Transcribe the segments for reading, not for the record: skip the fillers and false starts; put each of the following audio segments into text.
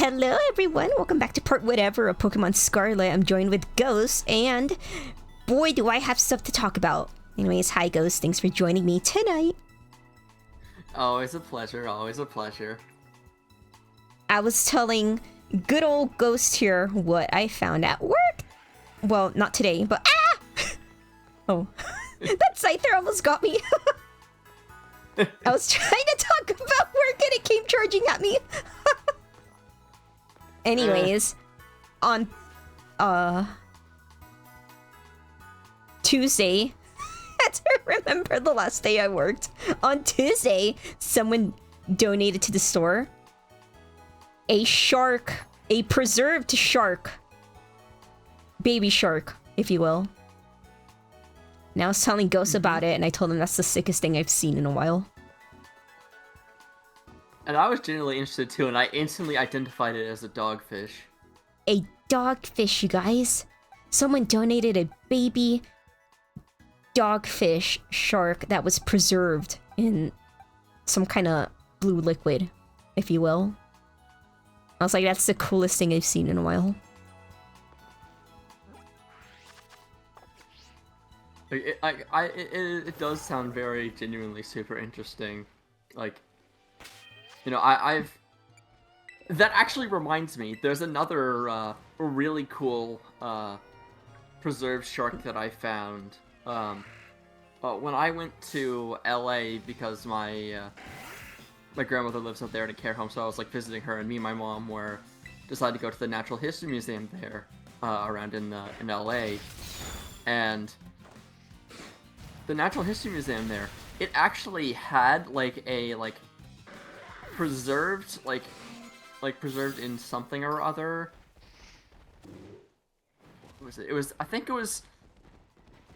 Hello everyone, welcome back to part whatever of Pokemon Scarlet. I'm joined with Ghost, and boy do I have stuff to talk about. Anyways, hi Ghost, thanks for joining me tonight. Always a pleasure, always a pleasure. I was telling good old Ghost here what I found at work. Well, not today, but oh, that Scyther almost got me. I was trying to talk about work and it came charging at me. Anyways, on Tuesday, I had to remember the last day I worked. On Tuesday, someone donated to the store a shark, a preserved shark, baby shark, if you will. And I was telling Ghost about it, and I told him that's the sickest thing I've seen in a while. And I was genuinely interested too, and I instantly identified it as a dogfish. A dogfish, you guys. Someone donated a baby dogfish shark that was preserved in some kind of blue liquid, if you will. I was like, that's the coolest thing I've seen in a while. It does sound very genuinely super interesting. Like, you know, I've... That actually reminds me, there's another really cool preserved shark that I found. When I went to LA because my grandmother lives up there in a care home, so I was like visiting her, and me and my mom decided to go to the Natural History Museum there, around in LA, and the Natural History Museum there, it actually had like a preserved preserved in something or other. What was it? I think it was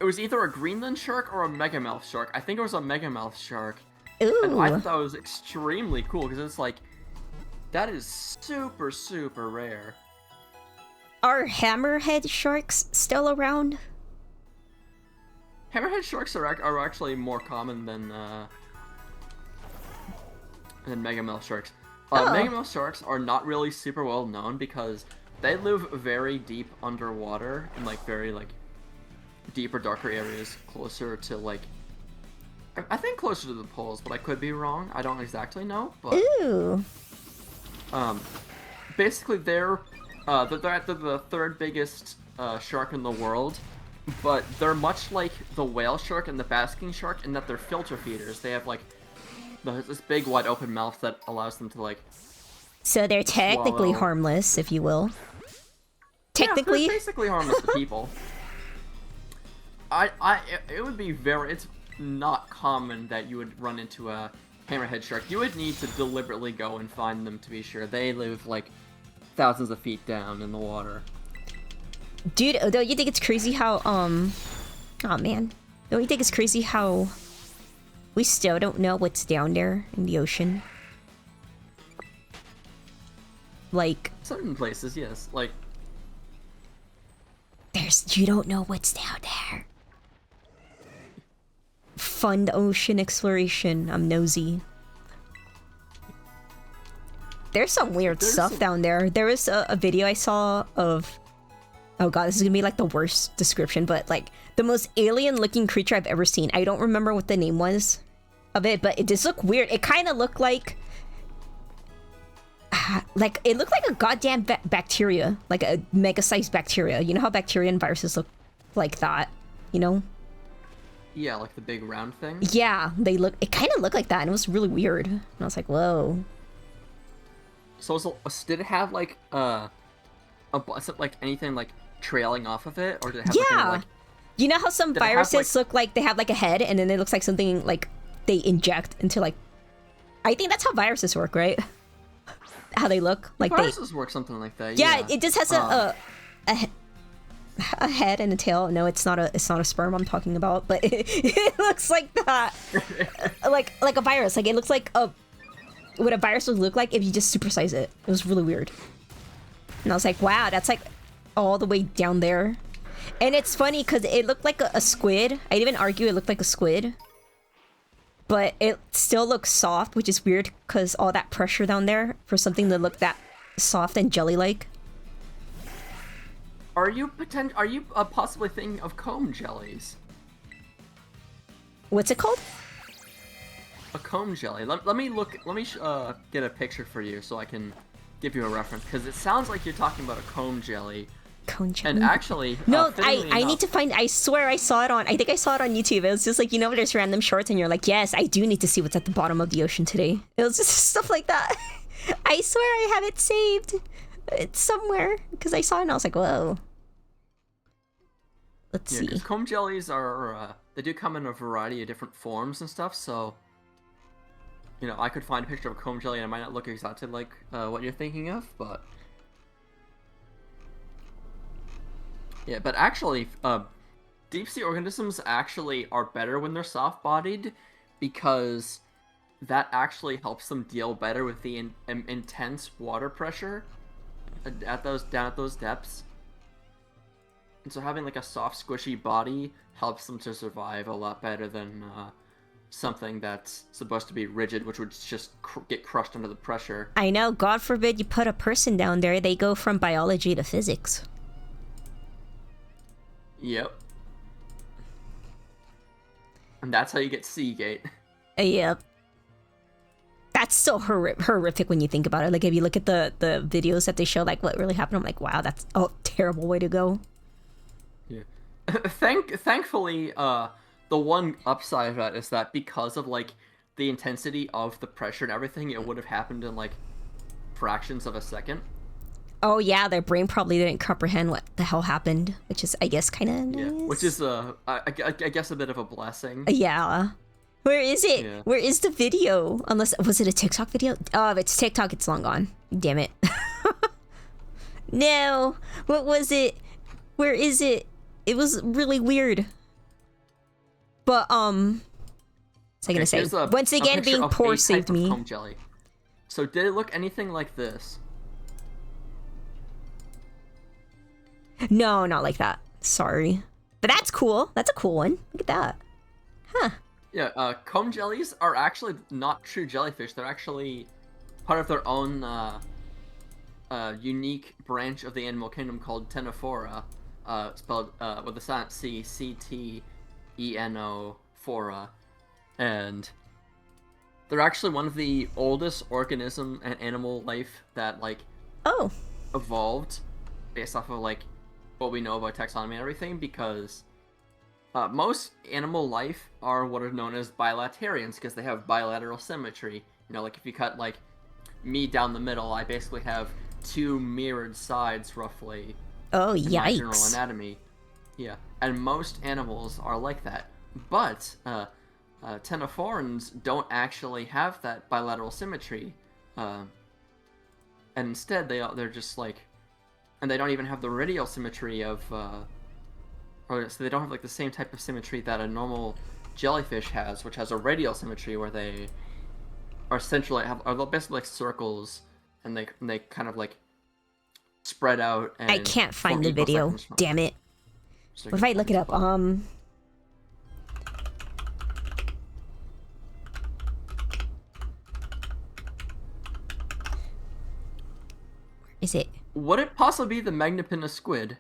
either a Greenland shark or a megamouth shark. I think it was a megamouth shark. Ooh. And I thought that was extremely cool because it's like, that is super, super rare. Are hammerhead sharks still around? Hammerhead sharks are actually more common than megamouth sharks. Megamouth sharks are not really super well known because they live very deep underwater in like very like deeper, darker areas closer to I think closer to the poles, but I could be wrong. I don't exactly know, but Ooh. Basically they're the third biggest shark in the world, but they're much like the whale shark and the basking shark in that they're filter feeders. They have like this big wide open mouth that allows them to like. So they're technically swallow. harmless, if you will. Technically, yeah, they're basically harmless to people. It would be it's not common that you would run into a hammerhead shark. You would need to deliberately go and find them to be sure. They live like thousands of feet down in the water. Dude, don't you think it's crazy how oh man, don't you think it's crazy how we still don't know what's down there in the ocean? Like Certain places, yes. Like you don't know what's down there. Fun ocean exploration. I'm nosy. There's some weird stuff down there. There was a video I saw of, oh god, this is gonna be like the worst description, but like the most alien looking creature I've ever seen. I don't remember what the name was of it, but it just looked weird. It kind of looked like it looked like a goddamn bacteria, like a mega-sized bacteria. You know how bacteria and viruses look like that, you know? Yeah, like the big round thing. Yeah, it kind of looked like that, and it was really weird. And I was like, whoa. So did it have like like anything like trailing off of it, or did it have yeah. like You know how some viruses look like they have like a head, and then it looks like something like they inject into like. I think that's how viruses work, right? How they look like viruses work something like that. Yeah, it just has a head and a tail. No, it's not a sperm I'm talking about, but it looks like that. like a virus. Like it looks like what a virus would look like if you just supersize it. It was really weird. And I was like, wow, that's like all the way down there. And it's funny because it looked like a squid. I'd even argue it looked like a squid. But it still looks soft, which is weird because all that pressure down there for something to look that soft and jelly-like. Are you possibly thinking of comb jellies? What's it called? A comb jelly. Let me get a picture for you so I can give you a reference, because it sounds like you're talking about a comb jelly. Cone jelly. And actually, no, I need to find. I swear I saw it on. I think I saw it on YouTube. It was just like, there's random shorts, and you're like, yes, I do need to see what's at the bottom of the ocean today. It was just stuff like that. I swear I have it saved. It's somewhere because I saw it and I was like, whoa. Let's see. Comb jellies are they do come in a variety of different forms and stuff. So, I could find a picture of a comb jelly and it might not look exactly like what you're thinking of, but yeah. But actually, deep sea organisms actually are better when they're soft-bodied, because that actually helps them deal better with the intense water pressure down at those depths. And so having like a soft, squishy body helps them to survive a lot better than something that's supposed to be rigid, which would just get crushed under the pressure. I know. God forbid you put a person down there; they go from biology to physics. Yep. And that's how you get Seagate. Yep. That's so horrific when you think about it. Like, if you look at the videos that they show, like, what really happened, I'm like, wow, that's a terrible way to go. Yeah. Thankfully, the one upside of that is that because of, like, the intensity of the pressure and everything, it would have happened in, like, fractions of a second. Oh, yeah, their brain probably didn't comprehend what the hell happened, which is, I guess, kind of nice. Yeah, which is, I guess a bit of a blessing. Yeah. Where is it? Yeah. Where is the video? Unless, was it a TikTok video? Oh, if it's TikTok, it's long gone. Damn it. No. What was it? Where is it? It was really weird. But, what's I gonna say? Once again, being poor saved me. Comb jelly. So did it look anything like this? No, not like that. Sorry. But that's cool. That's a cool one. Look at that. Huh. Yeah, comb jellies are actually not true jellyfish. They're actually part of their own unique branch of the animal kingdom called Ctenophora, spelled with the silent C, C-T-E-N-O, phora. And they're actually one of the oldest organism and animal life that, like, evolved based off of, like, what we know about taxonomy and everything, because most animal life are what are known as bilaterians, because they have bilateral symmetry. Like, if you cut, like, me down the middle, I basically have two mirrored sides, roughly. Oh, in yikes. my general anatomy. Yeah, and most animals are like that. But ctenophorans don't actually have that bilateral symmetry. And instead, they're just, like... And they don't even have the radial symmetry of... so they don't have, like, the same type of symmetry that a normal jellyfish has, which has a radial symmetry where they are essentially are basically like circles, and they kind of, like, spread out. And I can't find the video. Damn it. What if I look it up? Where is it? Would it possibly be the Magnapinna squid?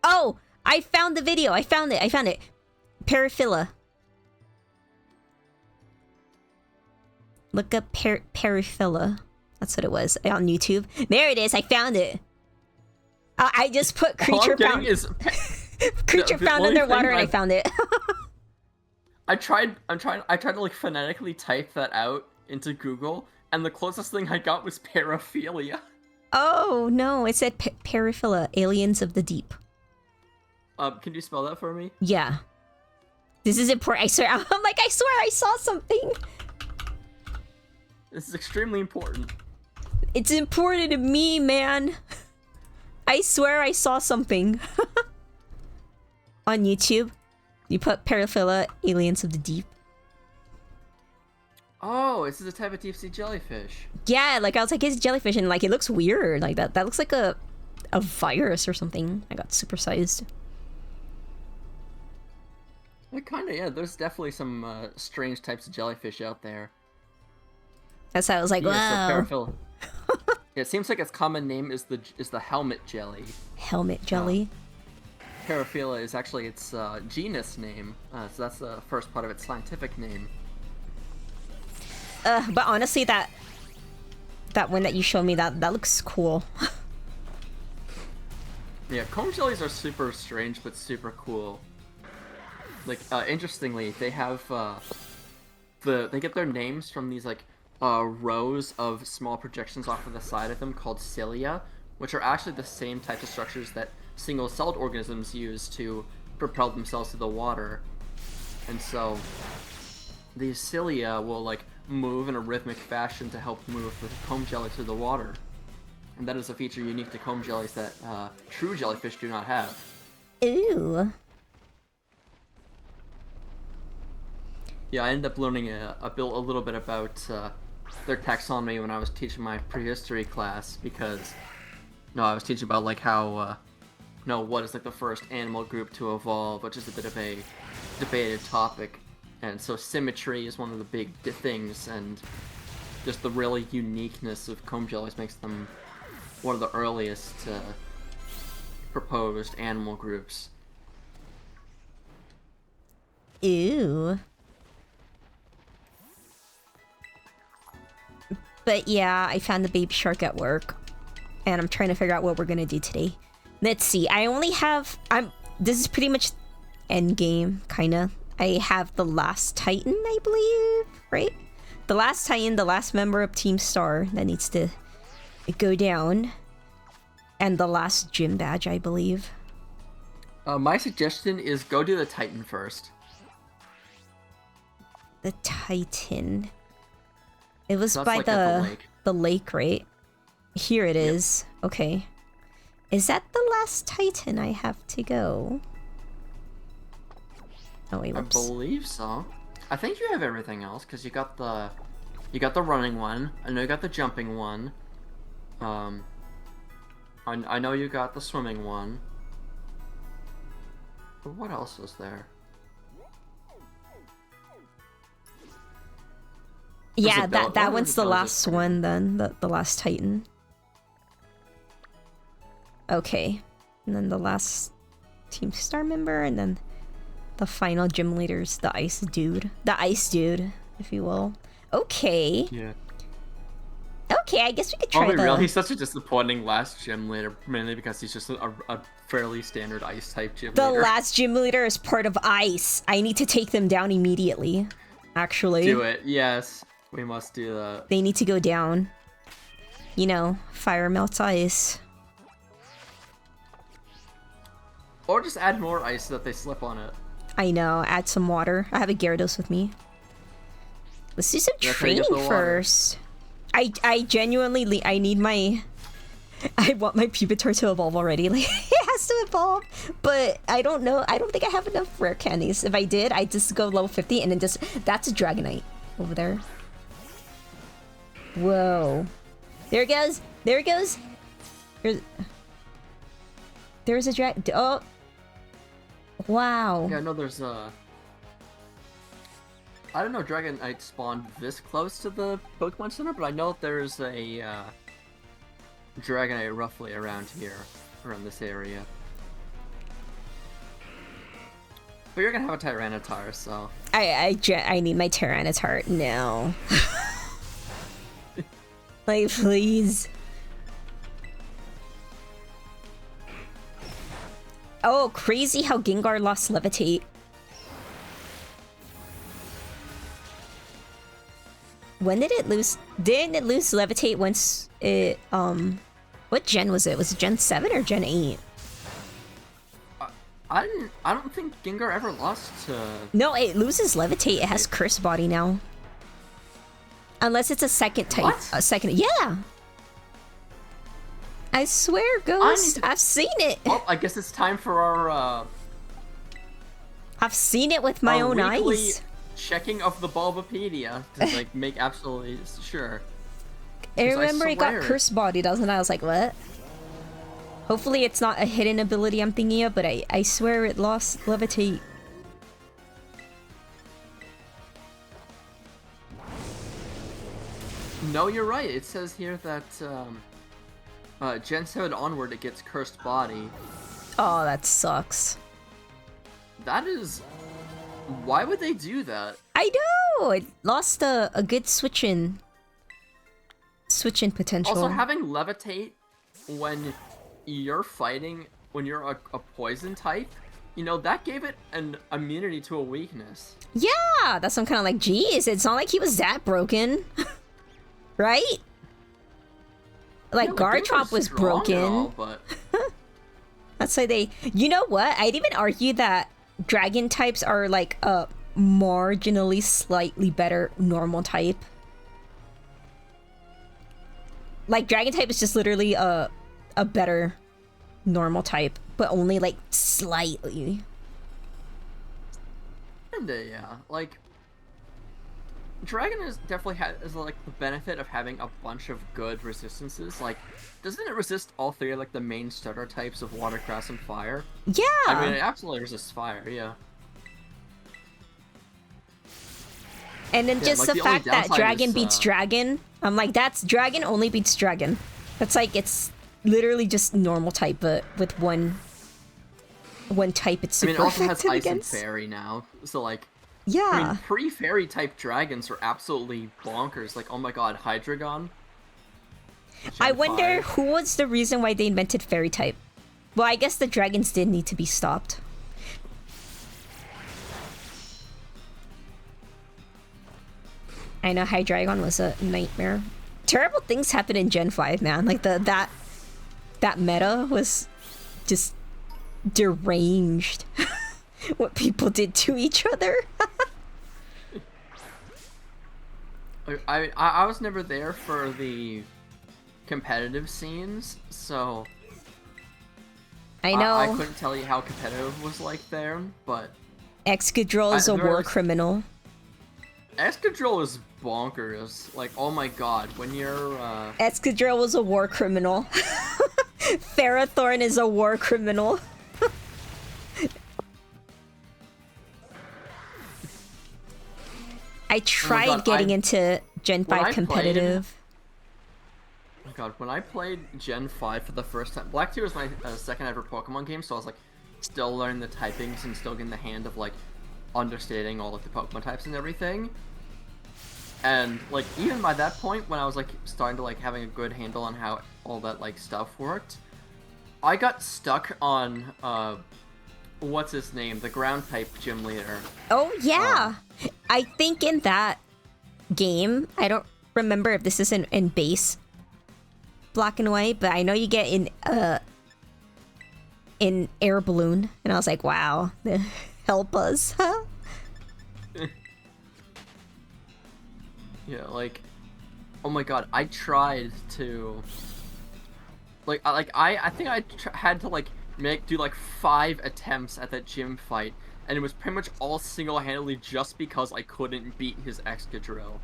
Oh, I found the video. I found it. Paraphila. Look up Paraphila. That's what it was on YouTube. There it is. I found it. I just put creature found. Creature found underwater, and I found it. I tried to, like, phonetically type that out into Google, and the closest thing I got was paraphilia. Oh no! It said Paraphila, aliens of the deep. Can you spell that for me? Yeah. This is important. I swear. I'm like, I swear I saw something. This is extremely important. It's important to me, man. I swear I saw something. On YouTube, you put Paraphila, aliens of the deep. Oh, this is a type of deep sea jellyfish. Yeah, like, I was like, it's jellyfish, and, like, it looks weird. Like, that looks like a virus or something. I got supersized. Kind of, yeah. There's definitely some strange types of jellyfish out there. That's how I was like, Yeah, wow. so paraphil. It seems like its common name is the helmet jelly. Helmet jelly. Paraphila is actually its genus name, so that's the first part of its scientific name. But honestly, that one that you showed me, that looks cool. Yeah, comb jellies are super strange but super cool. Like, interestingly, they have they get their names from these like rows of small projections off of the side of them called cilia, which are actually the same types of structures that single-celled organisms use to propel themselves through the water. And so these cilia will like move in a rhythmic fashion to help move the comb jelly through the water. And that is a feature unique to comb jellies that true jellyfish do not have. Ooh. Yeah, I ended up learning a little bit about their taxonomy when I was teaching my prehistory class, because I was teaching about like how what is like the first animal group to evolve, which is a bit of a debated topic. And so symmetry is one of the big things, and just the really uniqueness of comb jellies makes them one of the earliest proposed animal groups. Ew. But yeah, I found the baby shark at work, and I'm trying to figure out what we're gonna do today. Let's see. I only have. This is pretty much end game, kinda. I have the last Titan, I believe, right? The last Titan, the last member of Team Star that needs to go down, and the last gym badge, I believe. My suggestion is go do the Titan first. The Titan. It was That's by like the lake, right? Here it is. Okay. Is that the last Titan I have to go? Oh wait, I whoops. believe so. I think you have everything else because you got the running one. I know you got the jumping one. I know you got the swimming one. But what else was there? Yeah, There's a belt. that One of one's the the bells last is one then, the last Titan. Okay. And then the last Team Star member, and then the final gym leader's the ice dude. The ice dude, if you will. Okay. Yeah. Okay, I guess we could try Really, he's such a disappointing last gym leader, mainly because he's just a fairly standard ice type gym The leader. last gym leader is part of ice. I need to take them down immediately. Actually. Do it, yes. We must do that. They need to go down. You know, fire melts ice. Or just add more ice so that they slip on it. I know, add some water. I have a Gyarados with me. Let's do some That's how you get training the water. first. I genuinely, I need my... I want my Pupitar to evolve already. Like, it has to evolve. But I don't know. I don't think I have enough rare candies. If I did, I'd just go level 50 and then just... That's a Dragonite over there. Whoa. There it goes. There it goes. There's a oh. Wow. Yeah, no, there's I don't know Dragonite spawned this close to the Pokemon Center, but I know there's a Dragonite roughly around here, around this area. But you're gonna have a Tyranitar, so... I need my Tyranitar now. Like, please. Oh, crazy how Gengar lost Levitate. When did it lose? Didn't it lose Levitate once it, what gen was it? Was it Gen 7 or Gen 8? I don't think Gengar ever lost to... No, it loses Levitate. It has Curse Body now. Unless it's a second type. What? A second, yeah. I swear, Ghost. I've seen it. Well, I guess it's time for our, I've seen it with my own weekly eyes. checking of the Bulbapedia to, like, make absolutely sure. I remember it got swear. Curse Body, doesn't it? I was like, what? Hopefully it's not a hidden ability I'm thinking of, but I swear it lost Levitate. No, you're right. It says here that Gen 7 onward it gets Cursed Body. Oh, that sucks. That is... Why would they do that? I know! It lost a good switch-in potential. Also, having Levitate when you're fighting, when you're a poison type, you know, that gave it an immunity to a weakness. Yeah! That's some kind of like, geez, it's not like he was that broken. Right? Like, yeah, Garchomp was broken. All, but... That's why they... You know what? I'd even argue that dragon types are like a marginally slightly better normal type. Like, dragon type is just literally a better normal type, but only like slightly. And yeah, like... Dragon is definitely has like the benefit of having a bunch of good resistances. Like, doesn't it resist all three of like the main starter types of water, grass, and fire? Yeah. I mean, it absolutely resists fire. Yeah. And then just like, the fact that dragon beats dragon, I'm like, that's dragon only beats dragon. That's like it's literally just normal type, but with one type it's super I mean, it also has effective ice against. and fairy now, so like. Yeah. I mean, pre-fairy type dragons are absolutely bonkers. Like, oh my god, Hydreigon. I wonder 5. who was the reason why they invented fairy type. Well, I guess the dragons did need to be stopped. I know Hydreigon was a nightmare. Terrible things happened in Gen 5, man. Like that meta was just deranged. What people did to each other. I was never there for the competitive scenes, so I know. I couldn't tell you how competitive was like there, but Excadrill is a war criminal. Excadrill is bonkers. Like, oh my god, when you're Excadrill was a war criminal. Ferrothorn is a war criminal. I tried getting into Gen 5 competitive. Oh god, when I played Gen 5 for the first time, Black Tear was my second ever Pokemon game, so I was like still learning the typings and still getting the hand of like understanding all of the Pokemon types and everything. And like even by that point, when I was like starting to like having a good handle on how all that like stuff worked, I got stuck on what's his name? The ground type gym leader. Oh yeah. I think in that game, I don't remember if this is in base Black and White, but I know you get in Air Balloon, and I was like, wow, help us. Yeah, like, oh my god, I tried to, I think I had to like do like 5 attempts at that gym fight, and it was pretty much all single-handedly just because I couldn't beat his Excadrill.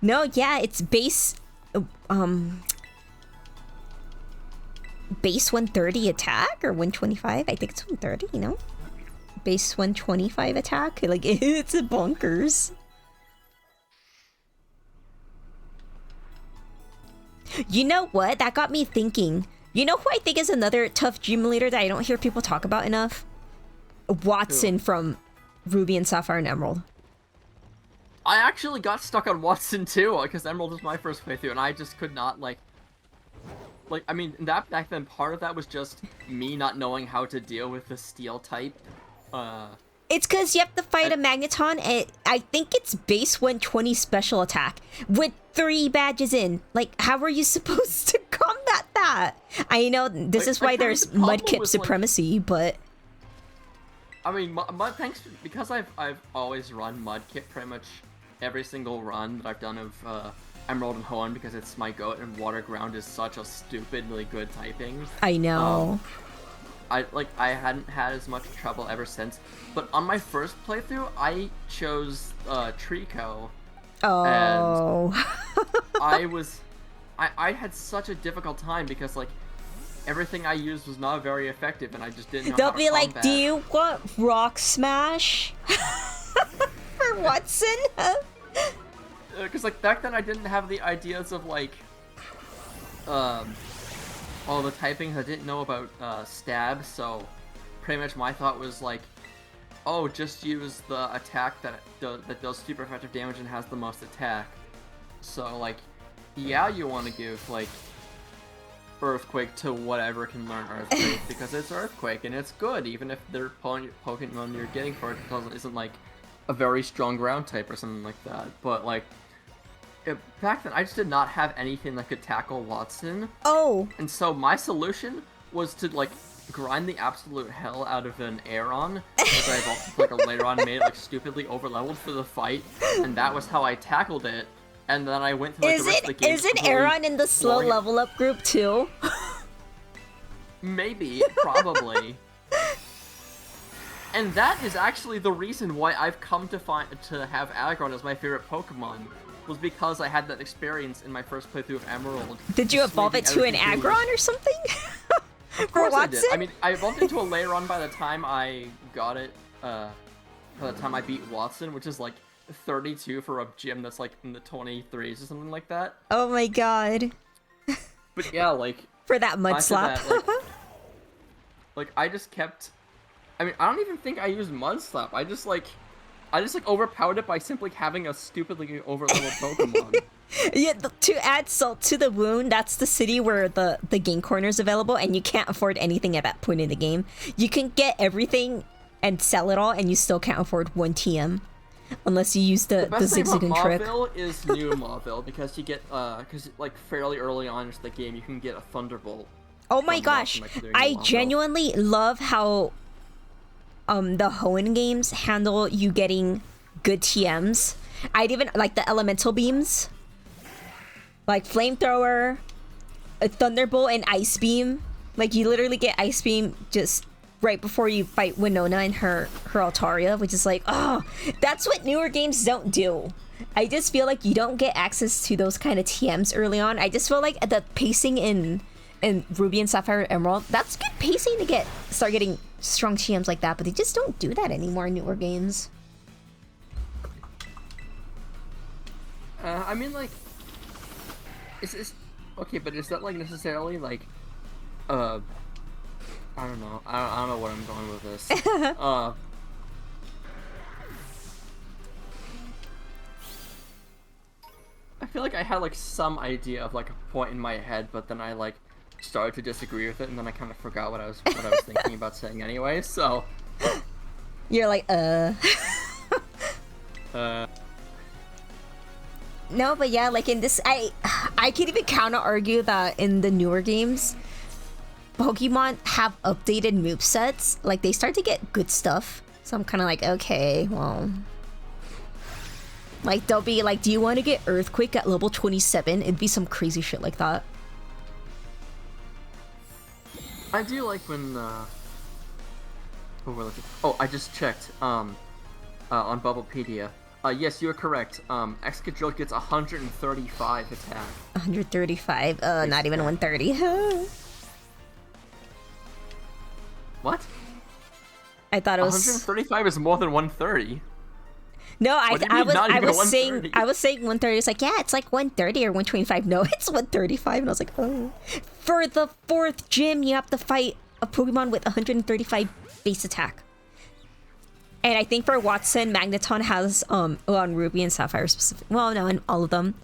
No, yeah, it's base 130 attack or 125. I think it's 130, you know? Base 125 attack. Like, it's a bonkers. You know what? That got me thinking. You know who I think is another tough gym leader that I don't hear people talk about enough? Watson from Ruby and Sapphire and Emerald. I actually got stuck on Watson too, because Emerald was my first playthrough, and I just could not, like, I mean, that back then, part of that was just me not knowing how to deal with the Steel type. It's because you have to fight a Magneton, and I think it's base 120 special attack with 3 badges in. Like, how are you supposed to combat that? I know this is why there's Mudkip supremacy, but... I mean, thanks, because I've always run Mudkip pretty much every single run that I've done of Emerald and Hoenn, because it's my goat, and Water Ground is such a stupidly good typing. I know. I hadn't had as much trouble ever since, but on my first playthrough, I chose Trico. Oh. And I had such a difficult time because like everything I used was not very effective, and I just didn't know They'll how to be like, combat. do you want Rock Smash? For Watson? because like back then I didn't have the ideas of like, all the typings. I didn't know about stab, so pretty much my thought was like, oh, just use the attack that does super effective damage and has the most attack. So like, yeah, you want to give like Earthquake to whatever can learn Earthquake because it's Earthquake and it's good, even if their Pokemon you're getting for it isn't like a very strong ground type or something like that. But like, back then I just did not have anything that could tackle Watson. Oh. And so my solution was to like grind the absolute hell out of an Aeron, which I evolved like a later on made like stupidly overleveled for the fight, and that was how I tackled it. And then I went through like, the rest of the game. Isn't Aeron in the slow level up group too? Maybe, probably. And that is actually the reason why I've come to have Aggron as my favorite Pokemon, was because I had that experience in my first playthrough of Emerald. Did you evolve it to an Aggron or something? Of course I did. I mean, I evolved into a Lairon by the time I got it, by the time I beat Watson, which is like 32 for a gym that's like in the 23s or something like that. Oh my god. But yeah, like... For that mud slap. That, like, I just kept... I mean, I don't even think I used Mud Slap. I just overpowered it by simply having a stupidly overleveled Pokemon. Yeah, to add salt to the wound, that's the city where the game corner is available, and you can't afford anything at that point in the game. You can get everything and sell it all, and you still can't afford 1 TM. Unless you use the zigzagging trick. Mauville is new Mauville, because you get, because like fairly early on into the game, you can get a Thunderbolt. Oh my gosh, I genuinely love how the Hoenn games handle you getting good TMs. I'd even like the elemental beams, like Flamethrower, a Thunderbolt, and Ice Beam. Like you literally get Ice Beam just right before you fight Winona and her Altaria, which is like, oh, that's what newer games don't do. I just feel like you don't get access to those kind of TMs early on. I just feel like the pacing in Ruby and Sapphire Emerald, that's good pacing to start getting strong TMs like that, but they just don't do that anymore in newer games. I mean, like, okay, but is that like necessarily like, I don't know. I don't know where I'm going with this. I feel like I had like some idea of like a point in my head, but then I like started to disagree with it, and then I kind of forgot what I was thinking about saying anyway. So you're like, No, but yeah, like in this, I can even counter argue that in the newer games, Pokemon have updated movesets. Like they start to get good stuff. So I'm kind of like, okay, well, like they'll be like, do you want to get Earthquake at level 27? It'd be some crazy shit like that. I do like when oh, I just checked on Bubblepedia. Yes, you are correct. Excadrill gets 135 attack. 135? Not even 130. What? I thought it was 135 is more than 130. No, I was saying 130. It's like, yeah, it's like 130 or 125. No, it's 135, and I was like, oh. For the 4th gym, you have to fight a Pokemon with 135 base attack. And I think for Watson, Magneton has on Ruby and Sapphire specific. Well, no, on all of them.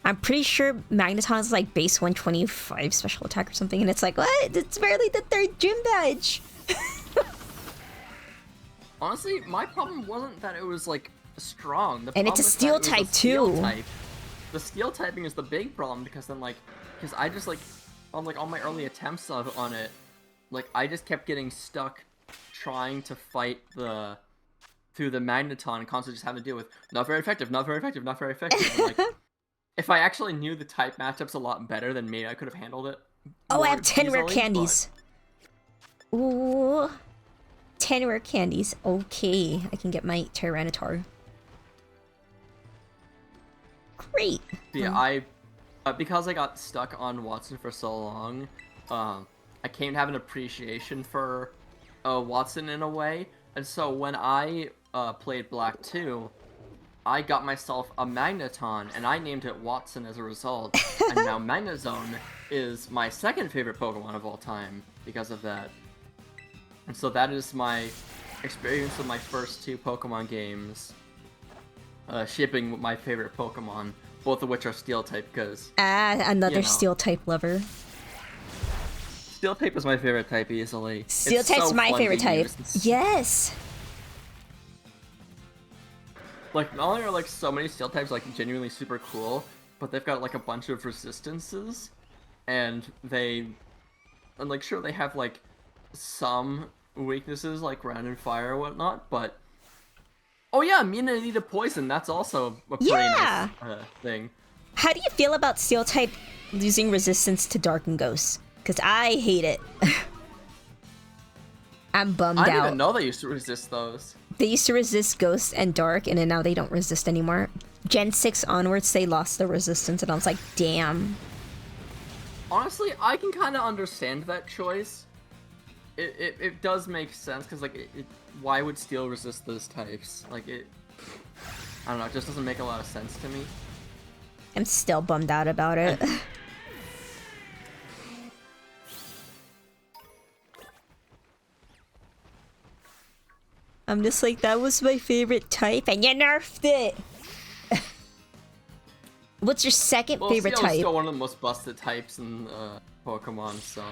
I'm pretty sure Magneton is like base 125 special attack or something, and it's like, what? It's barely the 3rd gym badge. Honestly, my problem wasn't that it was like strong. And it's a steel type too. The steel typing is the big problem, because I just like on all my early attempts on it, like I just kept getting stuck trying to fight through the Magneton, and constantly just having to deal with not very effective, not very effective, not very effective. And, like, if I actually knew the type matchups a lot better, then maybe I could have handled it. Oh, I have 10 rare candies. But... Ooh. 10 rare candies. Okay, I can get my Tyranitar. Great. Yeah, because I got stuck on Watson for so long, I came to have an appreciation for Watson in a way. And so when I played Black 2, I got myself a Magneton, and I named it Watson as a result. And now Magnezone is my second favorite Pokemon of all time because of that. And so that is my experience with my first 2 Pokemon games, shipping my favorite Pokemon, both of which are Steel-type, because... another Steel-type lover. Steel-type is my favorite type, easily. Steel-type's my favorite type. Yes! Like, not only are, like, so many Steel-types, like, genuinely super cool, but they've got, like, a bunch of resistances, and like, sure, they have, like, some weaknesses, like ground and fire or whatnot, but... Oh yeah, immunity to poison, that's also a pretty nice thing. How do you feel about Steel-type losing resistance to Dark and Ghost? Because I hate it. I'm bummed out. I didn't even know they used to resist those. They used to resist Ghost and Dark, and then now they don't resist anymore. Gen 6 onwards, they lost the resistance, and I was like, damn. Honestly, I can kind of understand that choice. It does make sense, because, like, why would Steel resist those types? Like, I don't know, it just doesn't make a lot of sense to me. I'm still bummed out about it. I'm just like, that was my favorite type, and you nerfed it! What's your second favorite Steel type? is still one of the most busted types in Pokemon, so...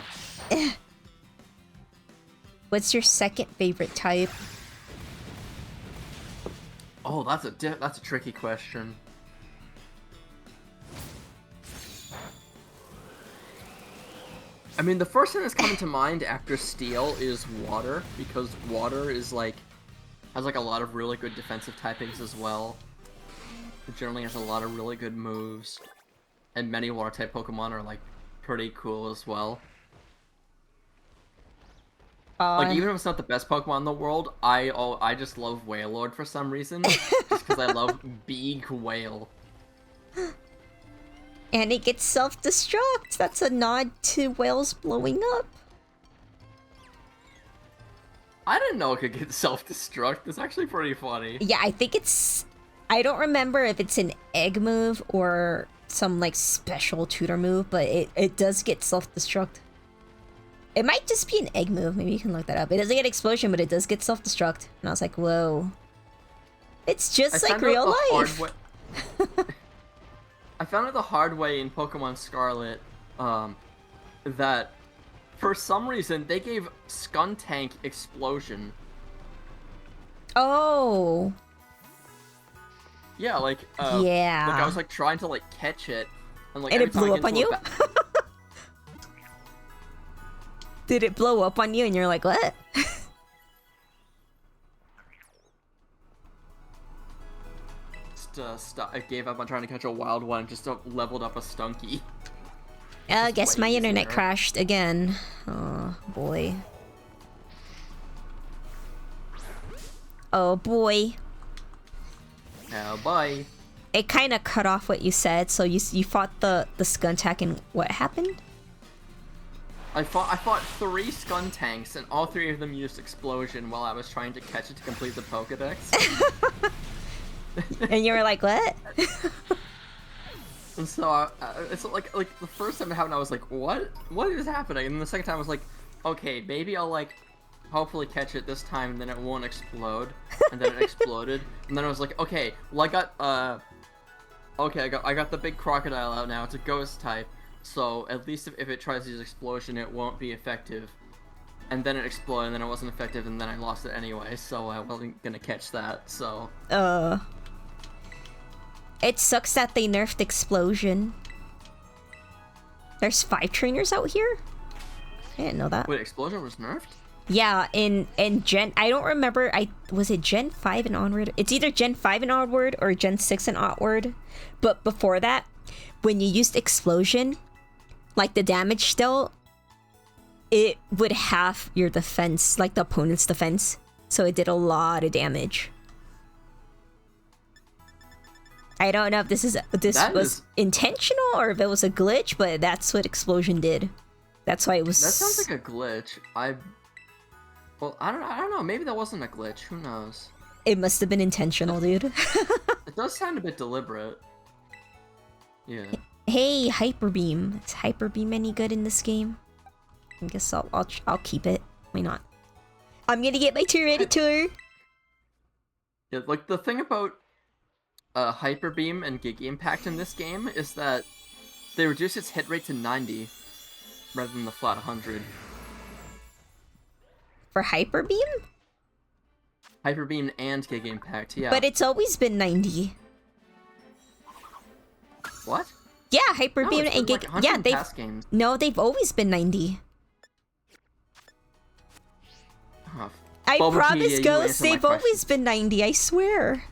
What's your second favorite type? Oh, that's a tricky question. I mean, the first thing that's coming to mind after Steel is Water, because Water is like has like a lot of really good defensive typings as well. It generally has a lot of really good moves, and many Water type Pokemon are like pretty cool as well. Like, even if it's not the best Pokemon in the world, I just love Wailord for some reason, just because I love big whale. And it gets self-destruct. That's a nod to whales blowing up. I didn't know it could get self-destruct. It's actually pretty funny. Yeah, I think it's... I don't remember if it's an egg move or some, like, special tutor move, but it does get self-destruct. It might just be an egg move. Maybe you can look that up. It doesn't get explosion, but it does get self-destruct. And I was like, whoa. It's just like real life. I found it the hard way in Pokemon Scarlet, that for some reason they gave Skuntank explosion. Oh. Yeah, like, yeah. Like I was like trying to like catch it, and like and it blew up on you? Did it blow up on you and you're like, what? I gave up on trying to catch a wild one and just leveled up a Stunky. I guess my internet crashed again. Oh, boy. Oh, boy. Oh, boy. It kind of cut off what you said, so you fought the Skuntank and what happened? I fought 3 Skuntanks, and all 3 of them used explosion while I was trying to catch it to complete the Pokedex. And you were like, what? And so it's like the first time it happened, I was like, what is happening? And the second time I was like, okay, maybe I'll like hopefully catch it this time, and then it won't explode. And then it exploded, and then I was like, okay, well I got the big crocodile out now. It's a ghost type, so at least if it tries to use explosion, it won't be effective. And then it exploded, and then it wasn't effective, and then I lost it anyway, so I wasn't gonna catch that, so... It sucks that they nerfed explosion. There's 5 trainers out here? I didn't know that. Wait, explosion was nerfed? Yeah, in Gen... I don't remember... Was it Gen 5 and onward? It's either Gen 5 and onward or Gen 6 and onward. But before that, when you used explosion, like the damage still, it would half your defense, like the opponent's defense. So it did a lot of damage. I don't know if this was intentional or if it was a glitch, but that's what explosion did. That's why it was... That sounds like a glitch. Well, I don't know. Maybe that wasn't a glitch. Who knows? It must have been intentional, dude. does sound a bit deliberate. Yeah. Hey, Hyper Beam. Is Hyper Beam any good in this game? I guess I'll keep it. Why not? I'm gonna get my Tyranitar. Yeah, like the thing about Hyper Beam and Giga Impact in this game is that they reduce its hit rate to 90 rather than the flat 100. For Hyper Beam? Hyper Beam and Giga Impact, yeah. But it's always been 90. What? Yeah, Hyper No, Beam it's and been, Giga. like, Yeah, 100 past games. No, they've always been 90. Oh, I Bulbapedia, promise, you Ghost, answer my they've always questions. been 90, I swear.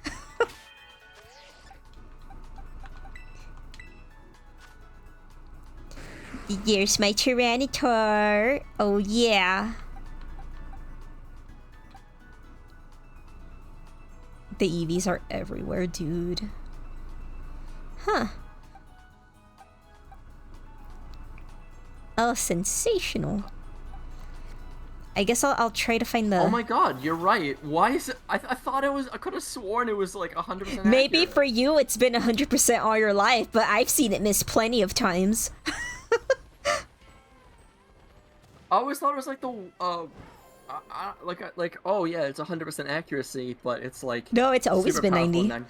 Here's my Tyranitar. Oh, yeah. The EVs are everywhere, dude. Huh. Oh, sensational. I guess I'll try to find the... Oh my god, you're right. Why is it... I thought it was... I could have sworn it was like 100% Maybe accurate. for you it's been 100% all your life, but I've seen it miss plenty of times. I always thought it was like the... like, oh yeah, it's 100% accuracy, but it's like... No, it's always super been powerful 90.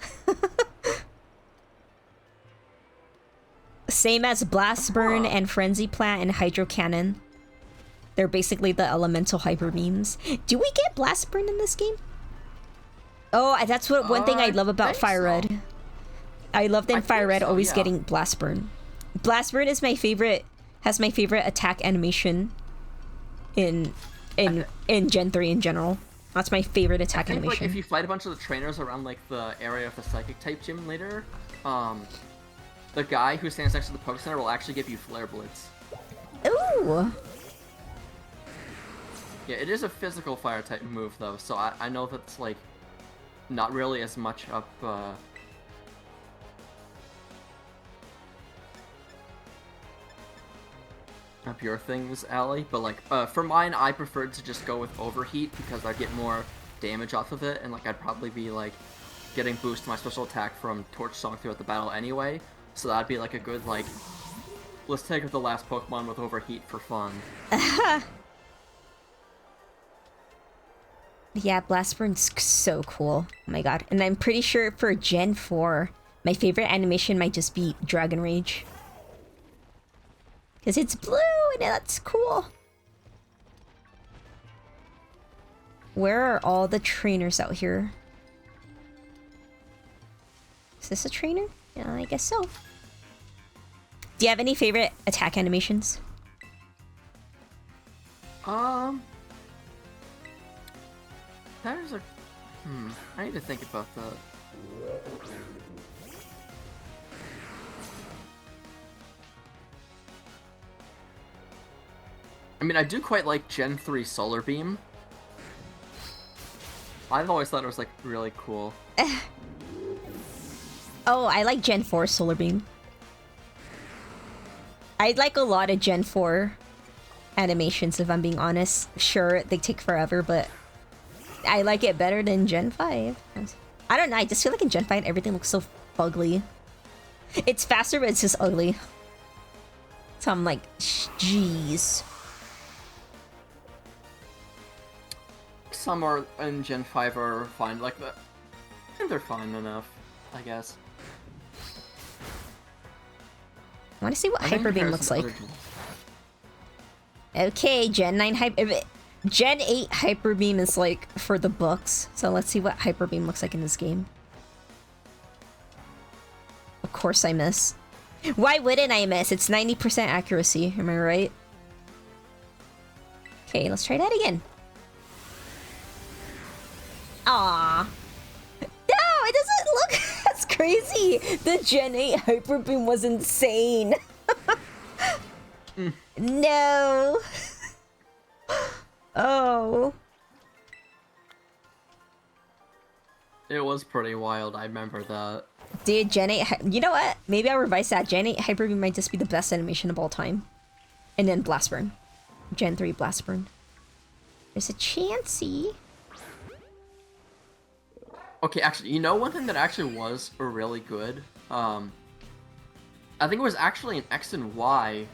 Same as Blast Burn and Frenzy Plant and Hydro Cannon. They're basically the elemental hyper beams. Do we get Blast Burn in this game? Oh, that's what one thing I love about Fire Red. I love them Fire Red always getting Blast Burn. Blast Burn is my favorite. Has my favorite attack animation in Gen 3 in general. That's my favorite attack animation. Like, if you fight a bunch of the trainers around like the area of the Psychic type gym later, the guy who stands next to the Poke Center will actually give you Flare Blitz. Ooh. Yeah, it is a physical fire type move though, so I know that's like not really as much up your things, alley, but like for mine I preferred to just go with Overheat because I'd get more damage off of it, and like I'd probably be like getting boost to my special attack from Torch Song throughout the battle anyway, so that'd be like a good like, let's take out the last Pokemon with Overheat for fun. Yeah, Blast Burn's so cool. Oh my god. And I'm pretty sure for Gen 4, my favorite animation might just be Dragon Rage. Because it's blue and that's cool. Where are all the trainers out here? Is this a trainer? Yeah, I guess so. Do you have any favorite attack animations? There's a... I need to think about that. I mean, I do quite like Gen 3 Solar Beam. I've always thought it was, like, really cool. Oh, I like Gen 4 Solar Beam. I like a lot of Gen 4 animations, if I'm being honest. Sure, they take forever, but I like it better than Gen 5. I don't know, I just feel like in Gen 5 everything looks so ugly. It's faster, but it's just ugly. So I'm like, jeez. Some are in Gen 5 are fine like that. I think they're fine enough, I guess. I want to see what Hyper Beam looks like. Gen... Okay, Gen 9 Hyper... Gen 8 Hyper Beam is like for the books. So let's see what Hyper Beam looks like in this game. Of course I miss. Why wouldn't I miss? It's 90% accuracy, am I right? Okay, let's try that again. Aww. No, it doesn't look... That's crazy. The Gen 8 Hyper Beam was insane. No. Oh. It was pretty wild, I remember that. Dude, Gen 8... You know what? Maybe I'll revise that. Gen 8 Hyper Beam might just be the best animation of all time. And then Blast Burn. Gen 3 Blast Burn. There's a Chansey. Okay, actually, you know one thing that actually was really good? I think it was actually an X and Y.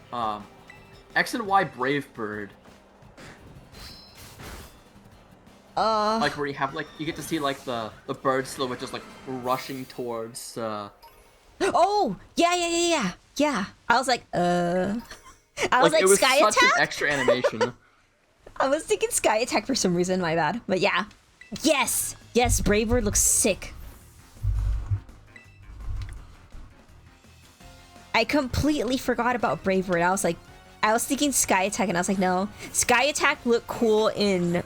X and Y Brave Bird. Like where you have like you get to see like the bird silhouette just like rushing towards. Oh yeah. I was like, I was Like like it was Sky such an Attack. extra animation. I was thinking Sky Attack for some reason. My bad. But yeah, yes, Brave Bird looks sick. I completely forgot about Brave Bird. I was thinking Sky Attack, and I was like, no, Sky Attack looked cool in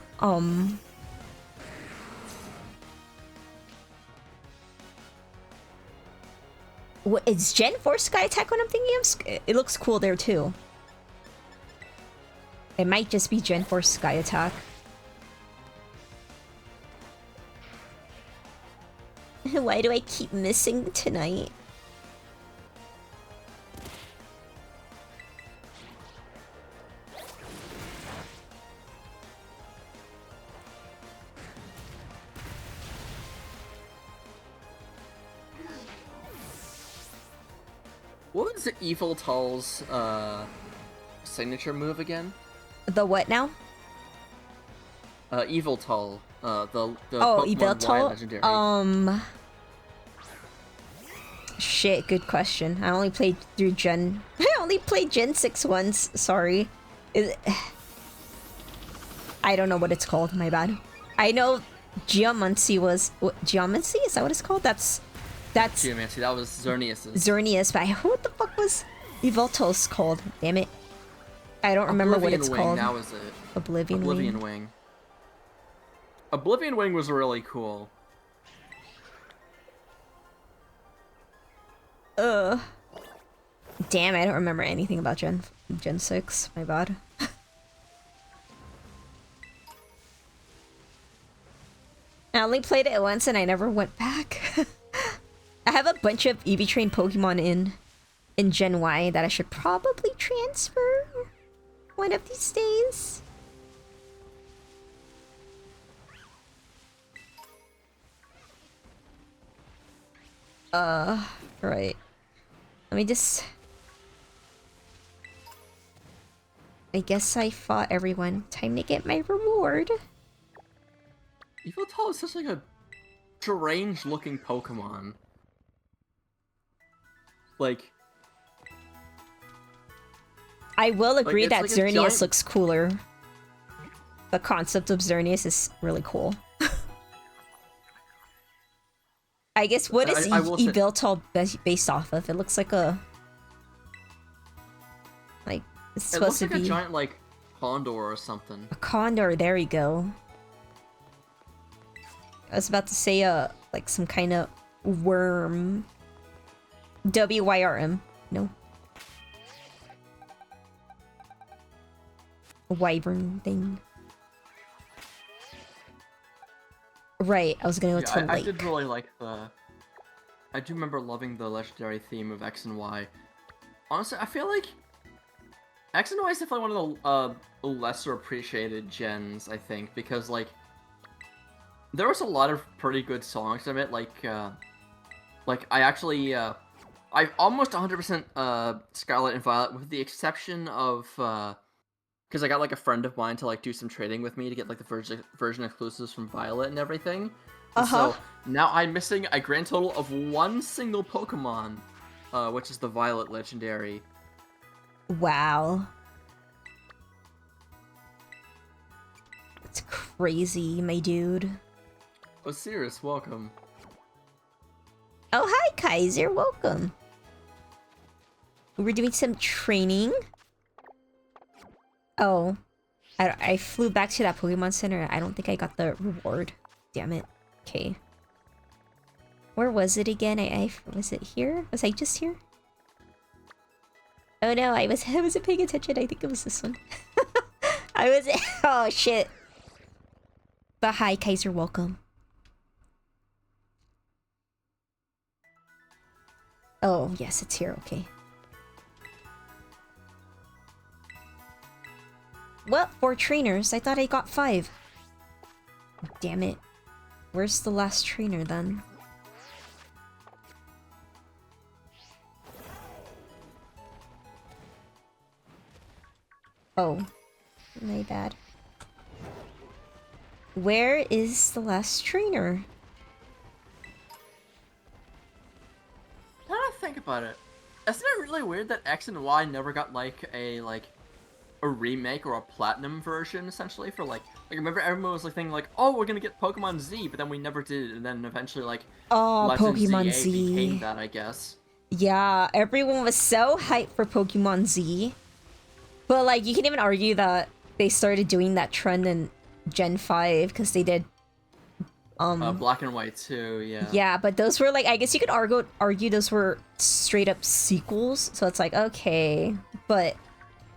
what, it's Gen 4 Sky Attack what I'm thinking of? It looks cool there too. It might just be Gen 4 Sky Attack. Why do I keep missing tonight? What was the Evil Tull's signature move again? The what now? Evil Tull. The Oh, Pokemon Evil Y Tull? legendary. Shit, good question. I only played through Gen... I only played Gen 6 once, sorry. I don't know what it's called, my bad. I know Geomancy was... What, Geomancy? Is that what it's called? That's... Geomancy, that was Xerneas's. Xerneas, but what the fuck was Yveltal's called? Damn it. I don't remember what it's Wing, called. that was it. Oblivion Wing. Oblivion Wing was really cool. Damn, I don't remember anything about Gen 6. My bad. I only played it once and I never went back. I have a bunch of EV Train Pokemon in Gen Y that I should probably transfer one of these days. Right. Let me just... I guess I fought everyone. Time to get my reward. Yveltal is such like a strange looking Pokemon. Like... I will agree it's that like a Xerneas giant... looks cooler. The concept of Xerneas is really cool. I guess what is Yveltal based off of? It looks like a... Like, it's supposed to be... It looks like a giant, like, condor or something. A condor, there you go. I was about to say, like some kind of worm. WYRM. No. A wyvern thing. Right, I was gonna go to Lake. I did really like the... I do remember loving the legendary theme of X and Y. Honestly, I feel like X and Y is definitely one of the lesser appreciated gens, I think, because, like, there was a lot of pretty good songs in it, like I actually, I almost 100% Scarlet and Violet, with the exception of, because I got, like, a friend of mine to, like, do some trading with me to get, like, the version exclusives from Violet and everything. And so, now I'm missing a grand total of one single Pokemon, which is the Violet Legendary. Wow. That's crazy, my dude. Osiris, welcome. Oh, hi, Kaiser, welcome. We're doing some training. Oh. I flew back to that Pokemon Center. I don't think I got the reward. Damn it. Okay. Where was it again? Was it here? Was I just here? Oh no, I wasn't paying attention. I think it was this one. Oh shit. But hi, Kaiser, welcome. Oh, yes, it's here, okay. What? 4 trainers? I thought I got 5. Damn it. Where's the last trainer then? Oh, my bad. Where is the last trainer? Now that I think about it, isn't it really weird that X and Y never got like a remake or a platinum version essentially for like remember everyone was like thinking like, oh, we're gonna get Pokemon Z, but then we never did it, and then eventually like Oh, Legend Pokemon ZA Z became that, I guess. Yeah, everyone was so hyped for Pokemon Z. But like you can even argue that they started doing that trend in Gen 5 because they did Black and White too, yeah. yeah, but those were like I guess you could argue those were straight up sequels. So it's like okay, but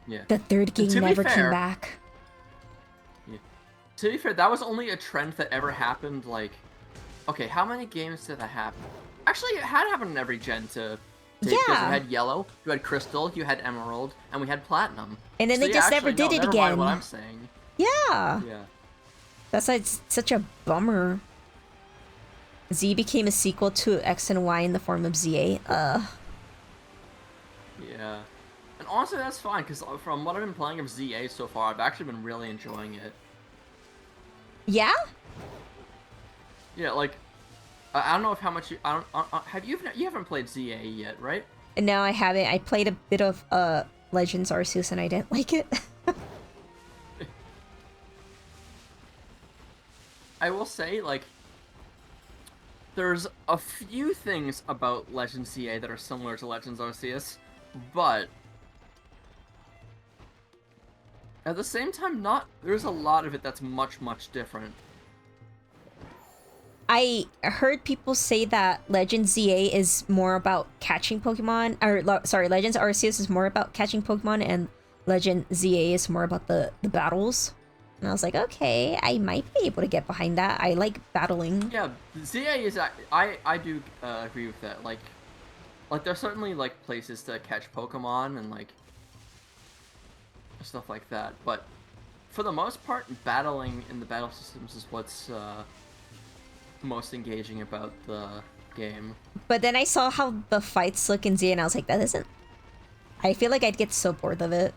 Yeah. the third game never came back. Yeah. To be fair, that was only a trend that ever happened like okay, how many games did that happen? Actually, it had happened in every gen to yeah. Because you had Yellow, you had Crystal, you had Emerald, and we had Platinum. And then so they just never did it never again. Mind what I'm saying. Yeah. Yeah. That's why it's such a bummer. Z became a sequel to X and Y in the form of ZA. Yeah. And honestly, that's fine, because from what I've been playing of ZA so far, I've actually been really enjoying it. Yeah? Yeah, like, I don't know if how much you... you haven't played ZA yet, right? No, I haven't. I played a bit of Legends Arceus and I didn't like it. I will say, like, there's a few things about Legends ZA that are similar to Legends Arceus, but at the same time, there's a lot of it that's much, much different. I heard people say that Legends ZA is more about catching Pokemon, or sorry, Legends Arceus is more about catching Pokemon, and Legend ZA is more about the battles. And I was like, okay, I might be able to get behind that. I like battling. Yeah, ZA is... I do agree with that. Like, there's certainly, like, places to catch Pokemon and, like, stuff like that. But for the most part, battling in the battle systems is what's most engaging about the game. But then I saw how the fights look in ZA, and I was like, that isn't... I feel like I'd get so bored of it.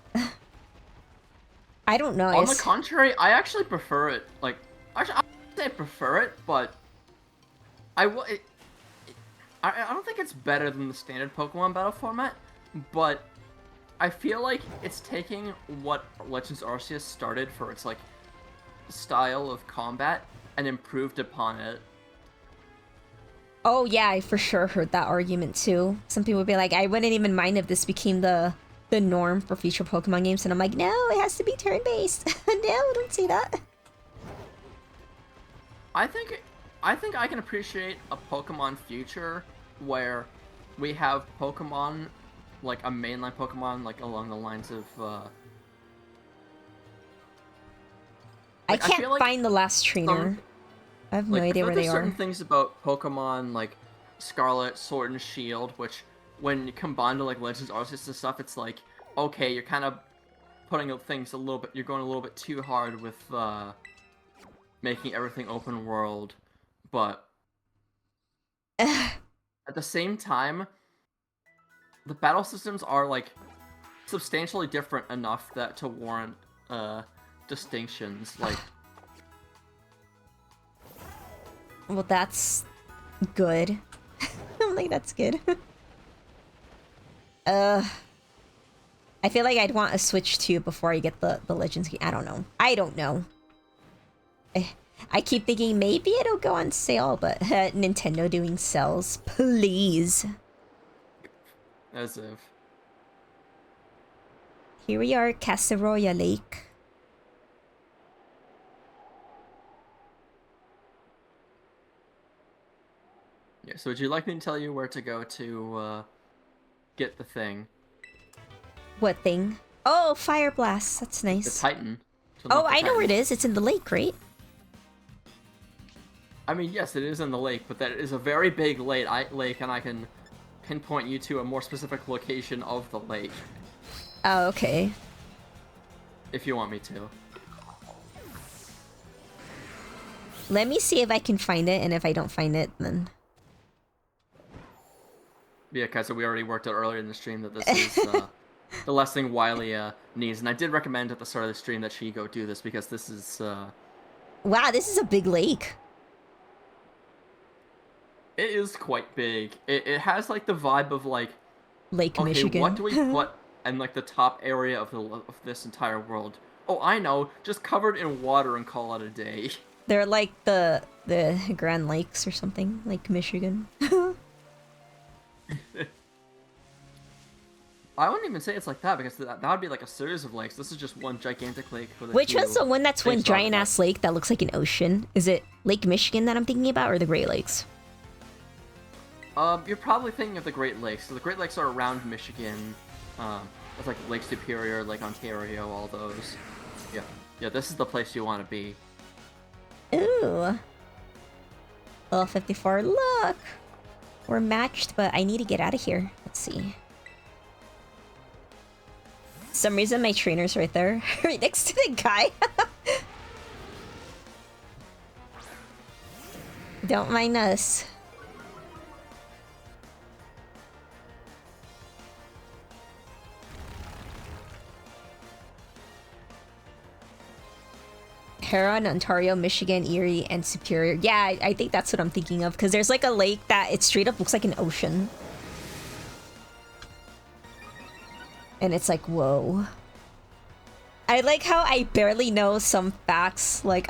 I don't know. On the contrary, I actually prefer it. Like, actually, I wouldn't say I prefer it, but I don't think it's better than the standard Pokemon battle format, but I feel like it's taking what Legends Arceus started for its, like, style of combat and improved upon it. Oh yeah, I for sure heard that argument too. Some people would be like, I wouldn't even mind if this became the norm for future Pokemon games, and I'm like, no, it has to be turn-based. No, don't say that. I think I can appreciate a Pokemon future where we have Pokemon, like a mainline Pokemon, like along the lines of I can't find the last trainer. I have no idea where they are. There's certain things about Pokemon like Scarlet, Sword, and Shield, which when combined to like Legends Arceus and stuff, it's like, okay, you're kind of putting things a little bit, you're going a little bit too hard with making everything open world, but at the same time, the battle systems are like substantially different enough that to warrant distinctions. Like, well, that's good. I'm like, that's good. I feel like I'd want a Switch 2 before I get the Legends game. I don't know. I keep thinking maybe it'll go on sale, but Nintendo doing sales, please. As if. Here we are, Casseroya Lake. Yeah, so would you like me to tell you where to go to get the thing? What thing? Oh, Fire Blast. That's nice. The Titan. Oh, I know where it is. It's in the lake, right? I mean, yes, it is in the lake, but that is a very big lake, and I can pinpoint you to a more specific location of the lake. Oh, okay. If you want me to. Let me see if I can find it, and if I don't find it, then... Yeah, okay, so we already worked out earlier in the stream that this is the last thing Wiley needs. And I did recommend at the start of the stream that she go do this, because this is... Wow, this is a big lake. It is quite big. It has, like, the vibe of, like... Lake okay, Michigan. What do we put in, like, the top area of this entire world? Oh, I know. Just covered in water and call it a day. They're like the Grand Lakes or something, Lake Michigan. I wouldn't even say it's like that, because that would be like a series of lakes. This is just one gigantic lake. With Which one's the one that's one giant-ass lake that looks like an ocean? Is it Lake Michigan that I'm thinking about, or the Great Lakes? You're probably thinking of the Great Lakes. So the Great Lakes are around Michigan. It's like Lake Superior, Lake Ontario, all those. Yeah, this is the place you want to be. Ooh. Level 54, look! We're matched, but I need to get out of here. Let's see. For some reason, my trainer's right there. Right next to the guy. Don't mind us. Huron, Ontario, Michigan, Erie, and Superior. Yeah, I think that's what I'm thinking of, because there's like a lake that it straight up looks like an ocean. And it's like, whoa. I like how I barely know some facts. Like,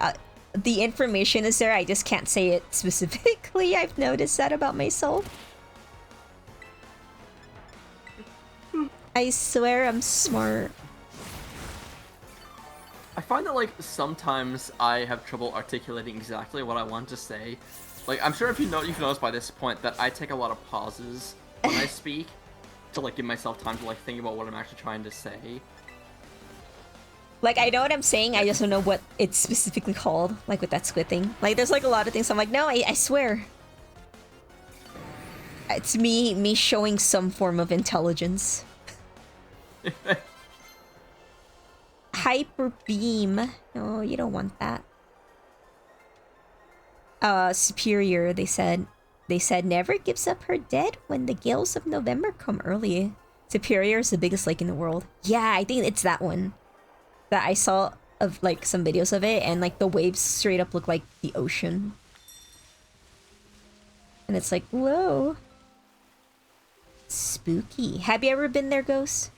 the information is there, I just can't say it specifically. I've noticed that about myself. I swear I'm smart. I find that, like, sometimes I have trouble articulating exactly what I want to say. Like, I'm sure if you've noticed by this point that I take a lot of pauses when I speak to, like, give myself time to, like, think about what I'm actually trying to say. Like, I know what I'm saying, I just don't know what it's specifically called, like with that squid thing. Like, there's, like, a lot of things I'm like, no, I swear. It's me showing some form of intelligence. Hyper beam. No, you don't want that. Superior, they said. They said never gives up her dead when the gales of November come early. Superior is the biggest lake in the world. Yeah, I think it's that one. That I saw of, like, some videos of it, and, like, the waves straight up look like the ocean. And it's like, whoa. Spooky. Have you ever been there, Ghost?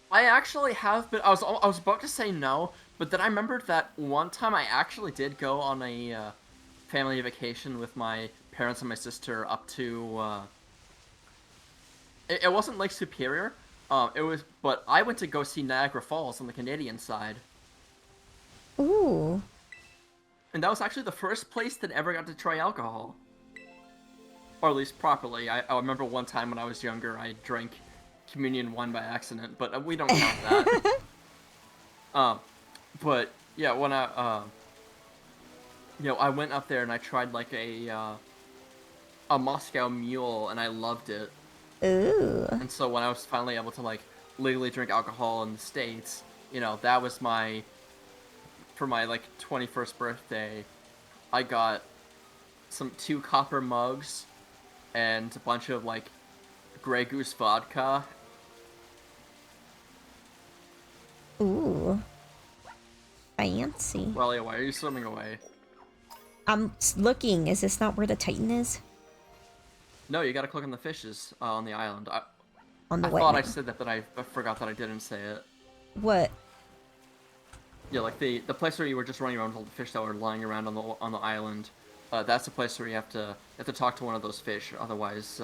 I actually have been. I was about to say no, but then I remembered that one time I actually did go on a family vacation with my parents and my sister up to. It wasn't Lake Superior. It was, but I went to go see Niagara Falls on the Canadian side. Ooh. And that was actually the first place that ever got to try alcohol. Or at least properly. I remember one time when I was younger, I drank communion wine by accident, but we don't count that. But yeah, when I went up there and I tried like a Moscow Mule, and I loved it. Ooh. And so when I was finally able to like legally drink alcohol in the States, you know, that was for my like 21st birthday, I got 2 copper mugs and a bunch of like Grey Goose vodka. Ooh. Fancy. Well, yeah, why are you swimming away? I'm looking. Is this not where the Titan is? No, you gotta click on the fishes on the island. On the I what thought now? I said that, but I forgot that I didn't say it. What? Yeah, like the place where you were just running around with all the fish that were lying around on the island. That's the place where you have to talk to one of those fish. Otherwise,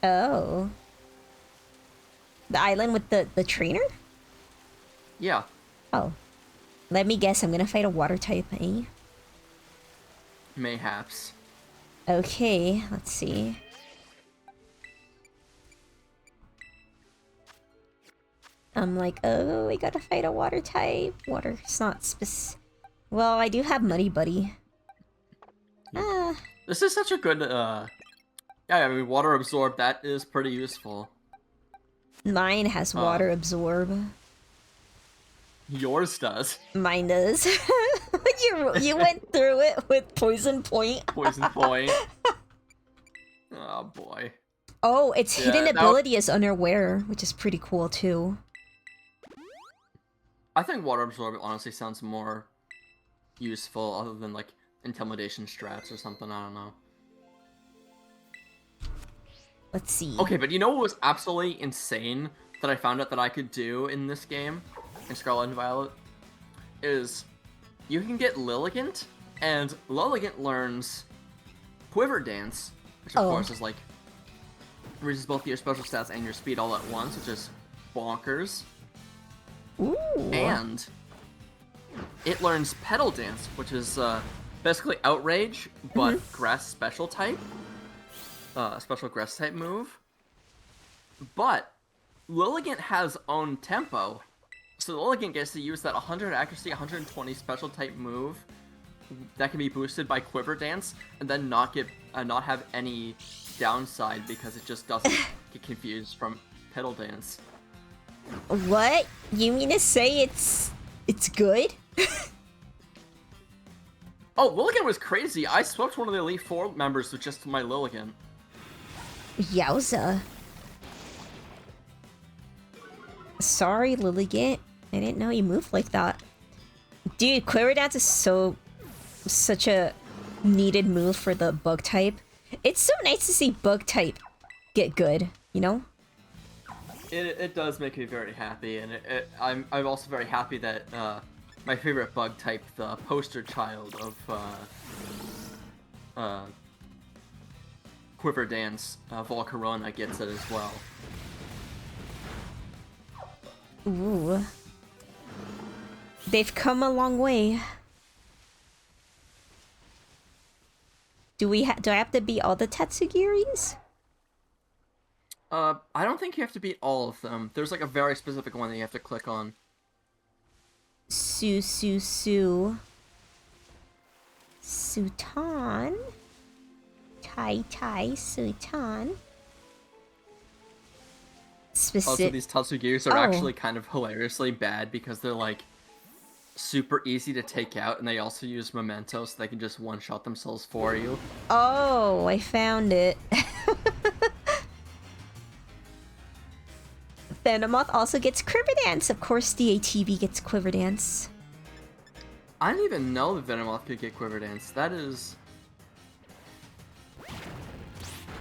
Oh. The island with the trainer? yeah. Oh. Let me guess, I'm gonna fight a water type, eh? Mayhaps. Okay, let's see. I'm like, oh, we gotta fight a water type. Water, it's not well, I do have Muddy Buddy. Ah. This is such a good, yeah, I mean, water absorb, that is pretty useful. Mine has water absorb. Yours does. Mine does. you went through it with Poison Point. Poison Point. Oh boy. Oh, its hidden that ability is unaware, which is pretty cool too. I think Water Absorb honestly sounds more useful other than like intimidation strats or something, I don't know. Let's see. Okay, but you know what was absolutely insane that I found out that I could do in this game, in Scarlet and Violet? Is you can get Lilligant, and Lilligant learns Quiver Dance, which of course is like raises both your special stats and your speed all at once, which is bonkers. Ooh. And it learns Petal Dance, which is basically Outrage, but Grass special type. Special Grass type move. But Lilligant has own tempo, so Lilligant gets to use that 100 accuracy, 120 special type move that can be boosted by Quiver Dance, and then not have any downside because it just doesn't get confused from Petal Dance. What? You mean to say it's good? Oh, Lilligant was crazy. I swept one of the Elite Four members with just my Lilligant. Yowza. Sorry, Lilligant. I didn't know you moved like that. Dude, Quiver Dance is such a needed move for the bug type. It's so nice to see bug type get good, you know? It does make me very happy, and I'm also very happy that my favorite bug type, the poster child of Quiver Dance, Volcarona, gets it as well. Ooh. They've come a long way. Do I have to beat all the Tatsugiris? I don't think you have to beat all of them. There's like a very specific one that you have to click on. Sutan. Tai Sutan. Also, these Tatsugiris are actually kind of hilariously bad because they're like super easy to take out, and they also use Memento, so they can just one-shot themselves for you. Oh, I found it. Venomoth also gets Quiver Dance. Of course, the ATV gets Quiver Dance. I didn't even know that Venomoth could get Quiver Dance. That is...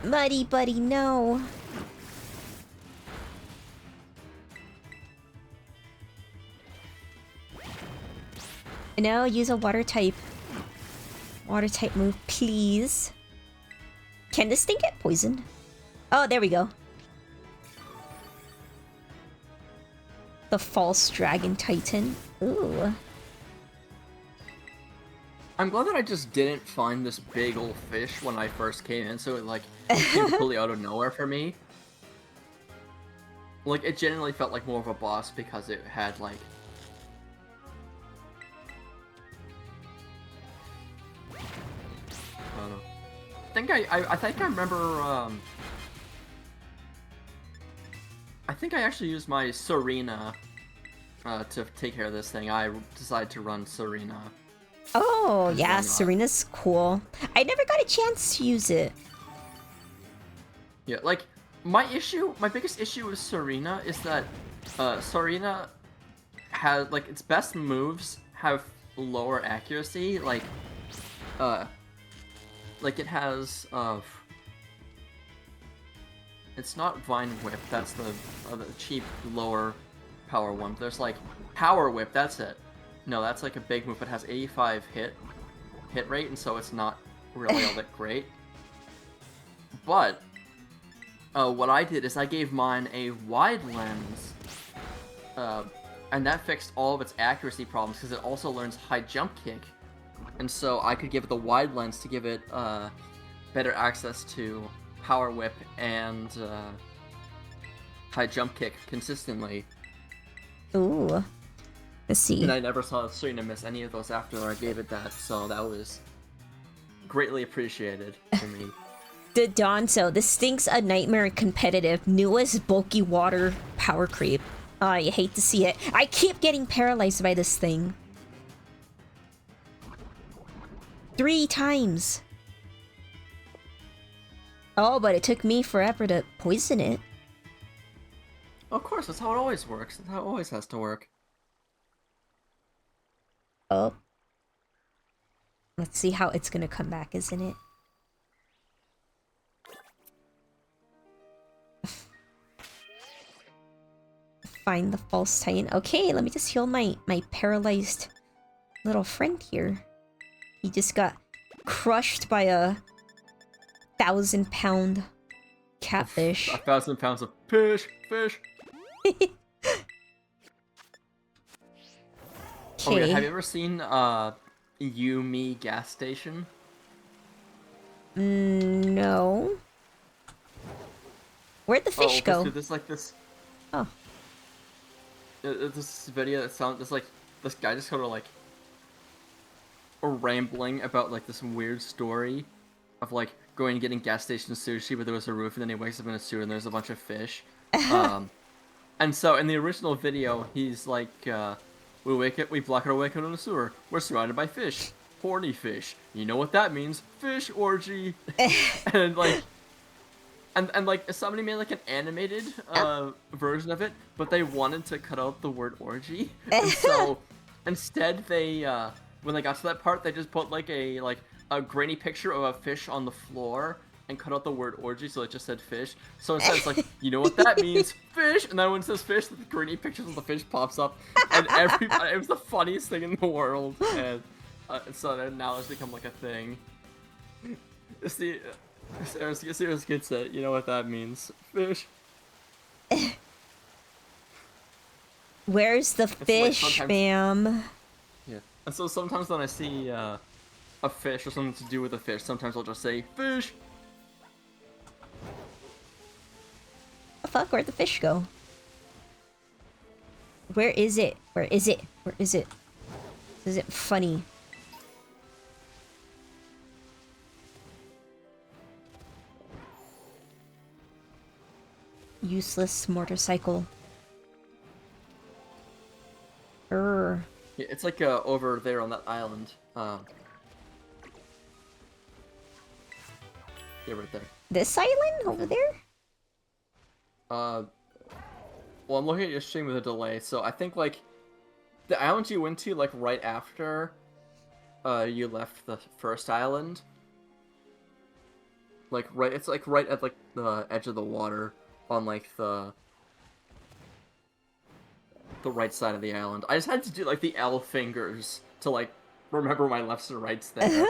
Muddy Buddy, no. No, use a water type. Water type move, please. Can this thing get poisoned? Oh, there we go. The False Dragon Titan. Ooh. I'm glad that I just didn't find this big old fish when I first came in, so it like came completely out of nowhere for me. Like, it genuinely felt like more of a boss because it had like... I don't know. I think I remember, I think I actually used my Serena to take care of this thing. I decided to run Serena. Oh, yeah, Serena's cool. I never got a chance to use it. Yeah, like, my biggest issue with Serena is that Serena has, like, its best moves have lower accuracy. Like it has, it's not Vine Whip, that's the cheap, lower power one. There's, like, Power Whip, that's it. No, that's, like, a big move, but has 85 hit rate, and so it's not really all that great. But, what I did is I gave mine a wide lens, and that fixed all of its accuracy problems, because it also learns high jump kick. And so I could give it the wide lens to give it better access to Power Whip and high jump kick consistently. Ooh. Let's see. And I never saw Serena miss any of those after I gave it that, so that was greatly appreciated for me. The Donzo. This stinks a nightmare competitive. Newest bulky water power creep. I hate to see it. I keep getting paralyzed by this thing. 3 times. Oh, but it took me forever to poison it. Of course, that's how it always works. That's how it always has to work. Oh. Let's see how it's gonna come back, isn't it? Find the false titan. Okay, let me just heal my paralyzed little friend here. He just got crushed by a 1,000-pound catfish. 1,000 pounds of fish. Okay. Oh my god, have you ever seen Yumi gas station? No. Where'd the fish go? There's like this. Oh. This video that sounds just like this guy just sort of like rambling about like this weird story of like going and getting gas station sushi, but there was a roof, and then he wakes up in a sewer and there's a bunch of fish. And so in the original video, he's like, we block our way out in the sewer. We're surrounded by fish, horny fish. You know what that means? Fish orgy. And like. And like somebody made like an animated version of it, but they wanted to cut out the word orgy, and so instead they when they got to that part, they just put like a grainy picture of a fish on the floor and cut out the word orgy, so it just said fish. So it says like, you know what that means, fish, and then when it says fish, the grainy picture of the fish pops up, and it was the funniest thing in the world, and so now it's become like a thing. See. Serious gets it. You know what that means. Fish. Where's the fish, like ma'am? Yeah. And so sometimes when I see a fish or something to do with a fish, sometimes I'll just say, fish! The fuck? Where'd the fish go? Where is it? Where is it? Where is it? Is it funny? Useless motorcycle. Yeah, it's like over there on that island. Yeah, right there. This island over there? Well, I'm looking at your stream with a delay, so I think like the island you went to like right after you left the first island. Like right, it's like right at like the edge of the water. On like the right side of the island. I just had to do like the L fingers to like remember my lefts and rights there.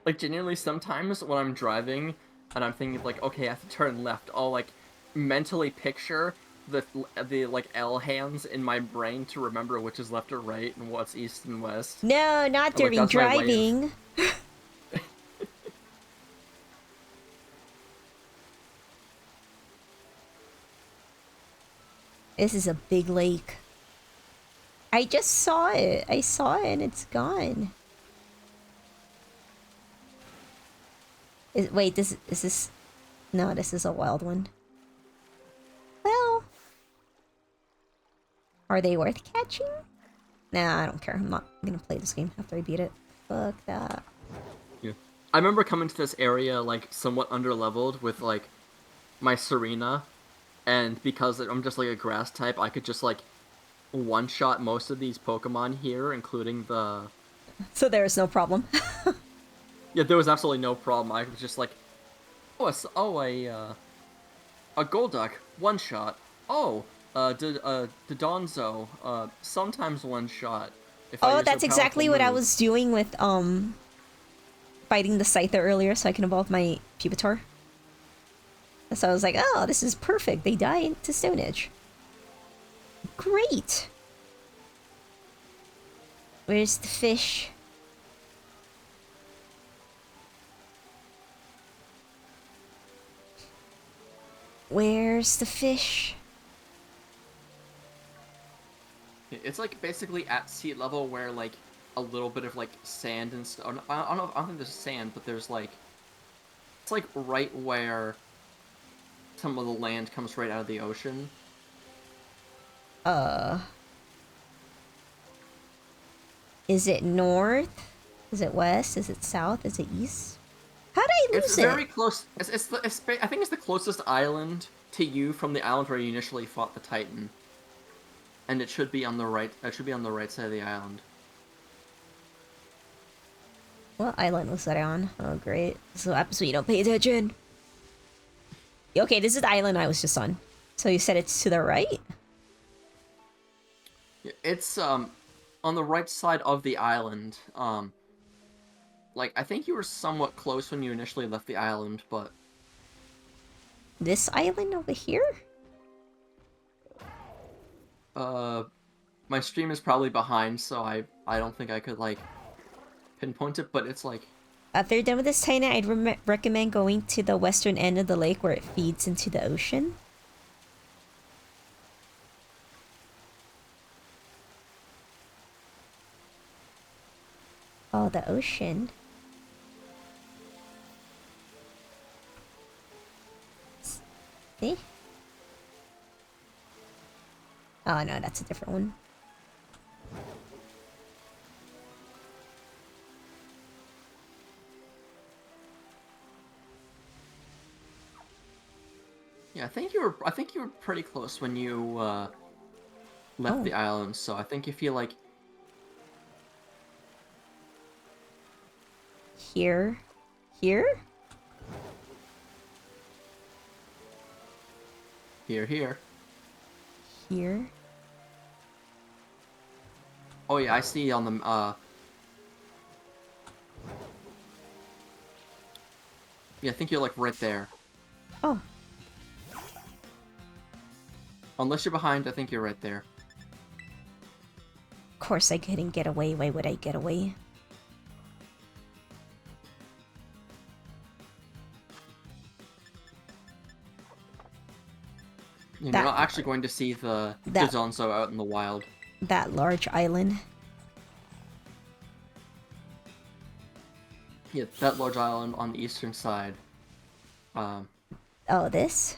Like genuinely sometimes when I'm driving and I'm thinking like, okay, I have to turn left, I'll like mentally picture the like L hands in my brain to remember which is left or right and what's east and west. No, not during driving. This is a big lake. I just saw it. I saw it and it's gone. Wait, is this... No, this is a wild one. Well... Are they worth catching? Nah, I don't care. I'm not gonna play this game after I beat it. Fuck that. Yeah. I remember coming to this area, like, somewhat underleveled with, like, my Serena. And because I'm just like a grass type, I could just like one-shot most of these Pokemon here, including the... So there is no problem. Yeah, there was absolutely no problem. I was just like, a Golduck, one-shot. Oh, Dodonzo, sometimes one-shot. Oh, that's exactly what I was doing with, fighting the Scyther earlier so I can evolve my Pupitar. So I was like, oh, this is perfect. They die into Stone Edge. Great. Where's the fish? Where's the fish? It's like basically at sea level where like a little bit of like sand and stuff. I don't think there's sand, but there's like... It's like right where... some of the land comes right out of the ocean. Is it north? Is it west? Is it south? Is it east? How did I lose It's it? very close. I think it's the closest island to you from the island where you initially fought the Titan. And it should be on the right. It should be on the right side of the island. What island was that on? Oh, great. So happens when you don't pay attention. Okay, this is the island I was just on. So you said it's to the right? It's on the right side of the island. Like I think you were somewhat close when you initially left the island, but This island over here? My stream is probably behind, so I don't think I could like pinpoint it, but it's like After you're done with this Titan, I'd recommend going to the western end of the lake where it feeds into the ocean. Oh, the ocean. See? Oh no, that's a different one. yeah, I think you were pretty close when you left the island, so I think you feel like Here? Here? here. Here? Oh yeah, I see on the yeah, I think you're like right there. Oh. Unless you're behind, I think you're right there. Of course I couldn't get away. Why would I get away? You're not actually going to see the Gazonzo out in the wild. That large island. Yeah, that large island on the eastern side. Oh, this?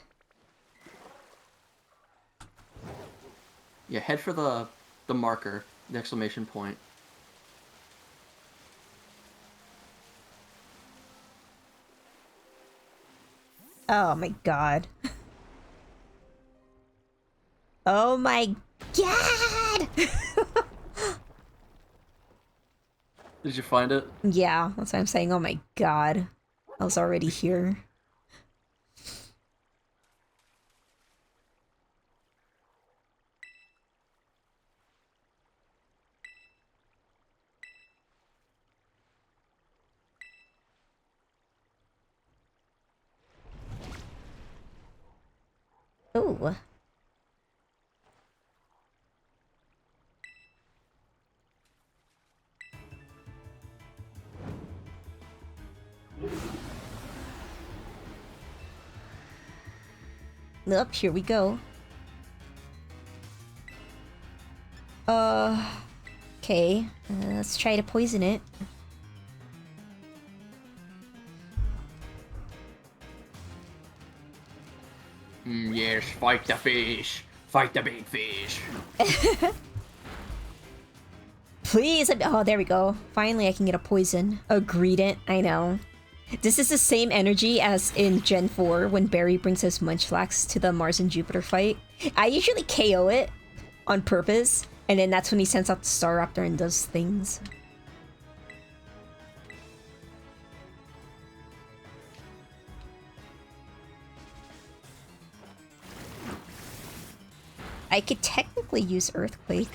Yeah, head for the marker, the exclamation point. Oh my god. Oh my god! Did you find it? Yeah, that's what I'm saying. Oh my god. I was already here. Ooh. Up, here we go. Okay. Let's try to poison it. Yes, fight the fish! Fight the big fish! Please! Oh, there we go. Finally, I can get a poison. A Greedent, I know. This is the same energy as in Gen 4 when Barry brings his Munchlax to the Mars and Jupiter fight. I usually KO it on purpose, and then that's when he sends out the Staraptor and does things. I could technically use Earthquake.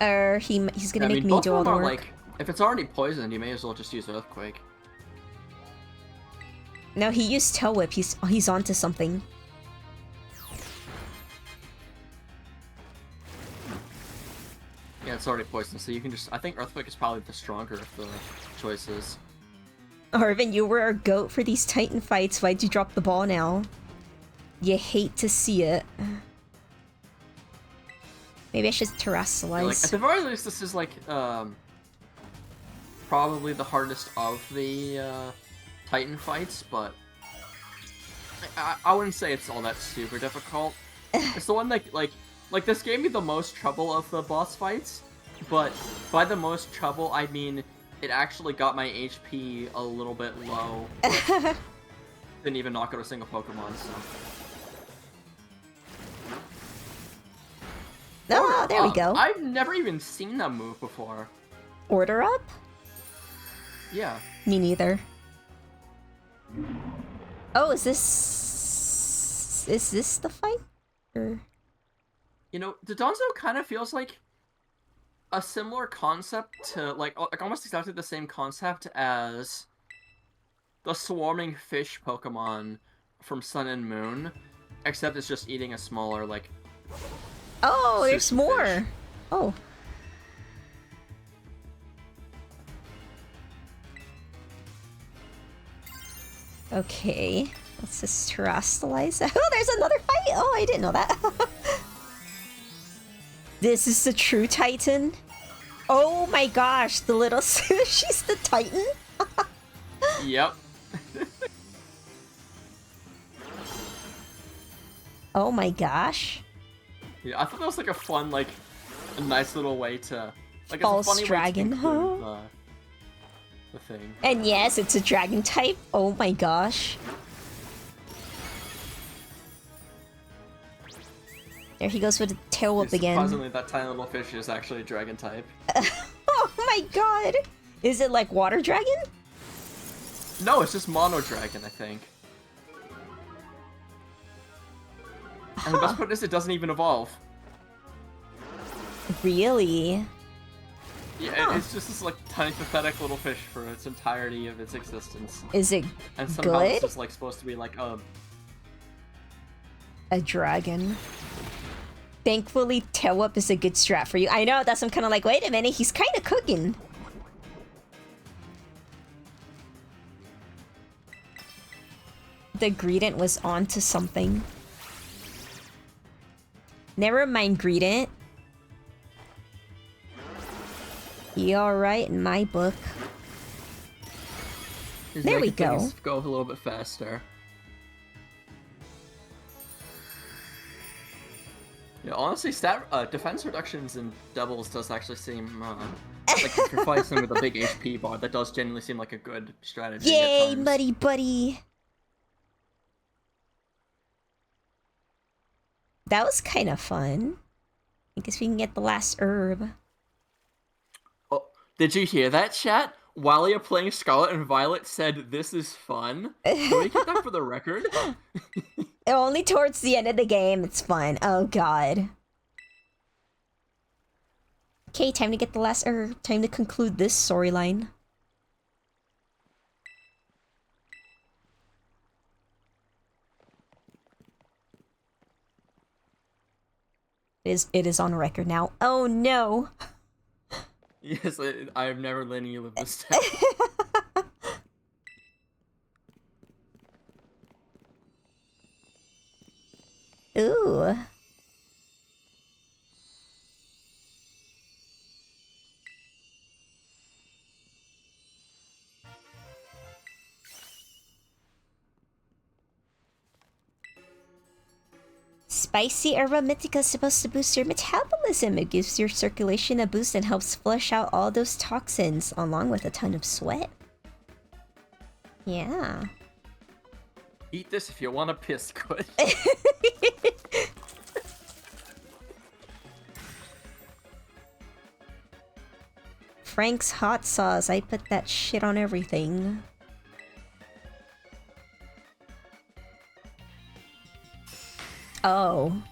Or he's gonna make me do all the work. Like, if it's already poisoned, you may as well just use Earthquake. No, he used Tail Whip. He's onto something. Yeah, it's already poisoned, so you can just... I think Earthquake is probably the stronger of the choices. Arvin, you were a goat for these Titan fights. Why'd you drop the ball now? You hate to see it. Maybe I should terrestrialize. Yeah, like, at the very least, this is like, probably the hardest of the, Titan fights, but... I wouldn't say it's all that super difficult. It's the one that, like, Like, this gave me the most trouble of the boss fights, but by the most trouble, I mean it actually got my HP a little bit low. Didn't even knock out a single Pokemon, so... Oh, there we go. I've never even seen that move before. Order up? Yeah. Me neither. Oh, is this the fight? Or... You know, Dodonzo kind of feels like a similar concept to, like almost exactly the same concept as the swarming fish Pokemon from Sun and Moon, except it's just eating a smaller, like... Oh, there's more! Fish. Oh. Okay, let's just terrestrialize. Oh, there's another fight! Oh, I didn't know that. This is the true Titan? Oh my gosh, the little... She's the Titan? Yep. Oh my gosh. Yeah, I thought that was like a fun, like, a nice little way to... Like, False it's a funny dragon, way to include, the thing. And yes, it's a dragon type. Oh my gosh. There he goes with the tail whip again. Surprisingly, that tiny little fish is actually a dragon type. Oh my god! Is it like water dragon? No, it's just mono dragon, I think. And the best part is it doesn't even evolve. Really? Yeah, it's just this like tiny pathetic little fish for its entirety of its existence. Is it And somehow good? it's just like supposed to be like a dragon. Thankfully, tail whip is a good strat for you. I know, that's I'm kind of like, wait a minute, he's kind of cooking. The Greedent was onto something. Never mind, Greedent. You alright in my book. There we go. Things go a little bit faster. Yeah, honestly, defense reductions in doubles does actually seem like if you're fighting with a big HP bar, that does genuinely seem like a good strategy. Yay, muddy buddy! That was kind of fun. I guess we can get the last herb. Oh, did you hear that, chat? While you're playing Scarlet and Violet said, "This is fun." Can we get that for the record? Only towards the end of the game, it's fun. Oh god. Okay, time to get the last herb. Time to conclude this storyline. It is on record now. Oh no! Yes, I have never letting you live this down. Ooh. Spicy Herba Mythica is supposed to boost your metabolism. It gives your circulation a boost and helps flush out all those toxins, along with a ton of sweat. Yeah. Eat this if you want to piss good. Frank's hot sauce. I put that shit on everything. Oh.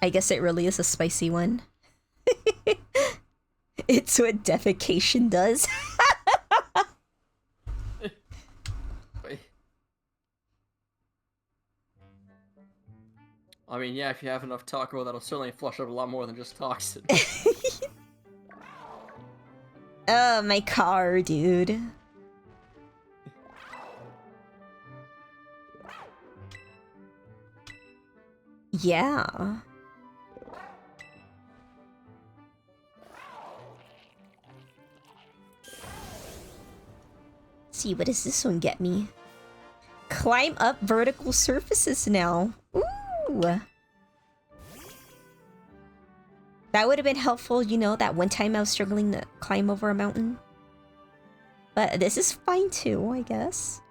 I guess it really is a spicy one. It's what defecation does. I mean, yeah, if you have enough taco, that'll certainly flush out a lot more than just toxin. Oh, my car, dude. Yeah. Let's see, what does this one get me? Climb up vertical surfaces now. Ooh. That would have been helpful, you know, that one time I was struggling to climb over a mountain. But this is fine too, I guess.